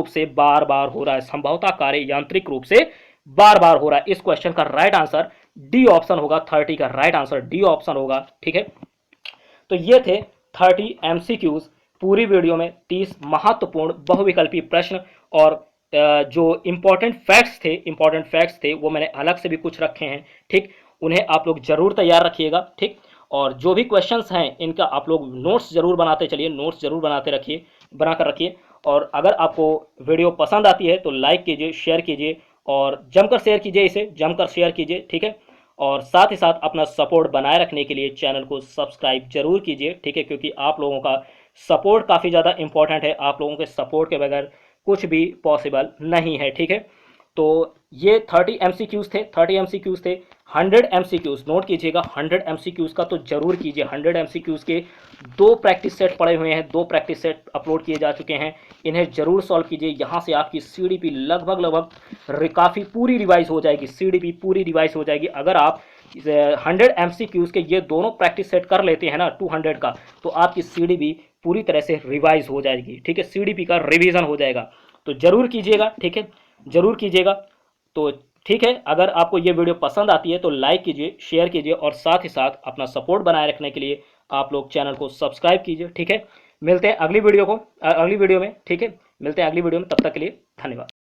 से बार बार हो रहा है। संभवतः कार्य यांत्रिक रूप से बार बार हो रहा है। इस क्वेश्चन का राइट आंसर डी ऑप्शन होगा। 30 का राइट आंसर डी ऑप्शन होगा। ठीक है, तो ये थे 30 एमसीक्यूज। पूरी वीडियो में 30 महत्वपूर्ण बहुविकल्पी प्रश्न और जो इंपॉर्टेंट फैक्ट्स थे वो मैंने अलग से भी कुछ रखे हैं। ठीक, उन्हें आप लोग जरूर तैयार रखिएगा। ठीक, और जो भी क्वेश्चंस हैं इनका आप लोग नोट्स जरूर बनाते चलिए, बनाकर रखिए। और अगर आपको वीडियो पसंद आती है तो लाइक कीजिए, शेयर कीजिए और जमकर शेयर कीजिए। ठीक है, और साथ ही साथ अपना सपोर्ट बनाए रखने के लिए चैनल को सब्सक्राइब जरूर कीजिए, ठीक है, क्योंकि आप लोगों का सपोर्ट काफ़ी ज़्यादा इंपॉर्टेंट है। आप लोगों के सपोर्ट के बगैर कुछ भी पॉसिबल नहीं है, ठीक है। तो ये 30 MCQs थे, 30 MCQs थे। 100 MCQs नोट कीजिएगा, 100 MCQs का तो जरूर कीजिए। 100 MCQs के 2 प्रैक्टिस सेट पड़े हुए हैं, 2 प्रैक्टिस सेट अपलोड किए जा चुके हैं, इन्हें जरूर सॉल्व कीजिए। यहाँ से आपकी CDP लगभग काफ़ी पूरी रिवाइज हो जाएगी, CDP पूरी रिवाइज हो जाएगी। अगर आप 100 MCQs के ये दोनों प्रैक्टिस सेट कर लेते हैं ना 200 का, तो आपकी CDP पूरी तरह से रिवाइज हो जाएगी, ठीक है, CDP का रिवीजन हो जाएगा। तो जरूर कीजिएगा, ठीक है, जरूर कीजिएगा। तो ठीक है, अगर आपको ये वीडियो पसंद आती है तो लाइक कीजिए, शेयर कीजिए और साथ ही साथ अपना सपोर्ट बनाए रखने के लिए आप लोग चैनल को सब्सक्राइब कीजिए, ठीक है। मिलते हैं अगली वीडियो में, ठीक है, मिलते हैं अगली वीडियो में, तब तक के लिए धन्यवाद।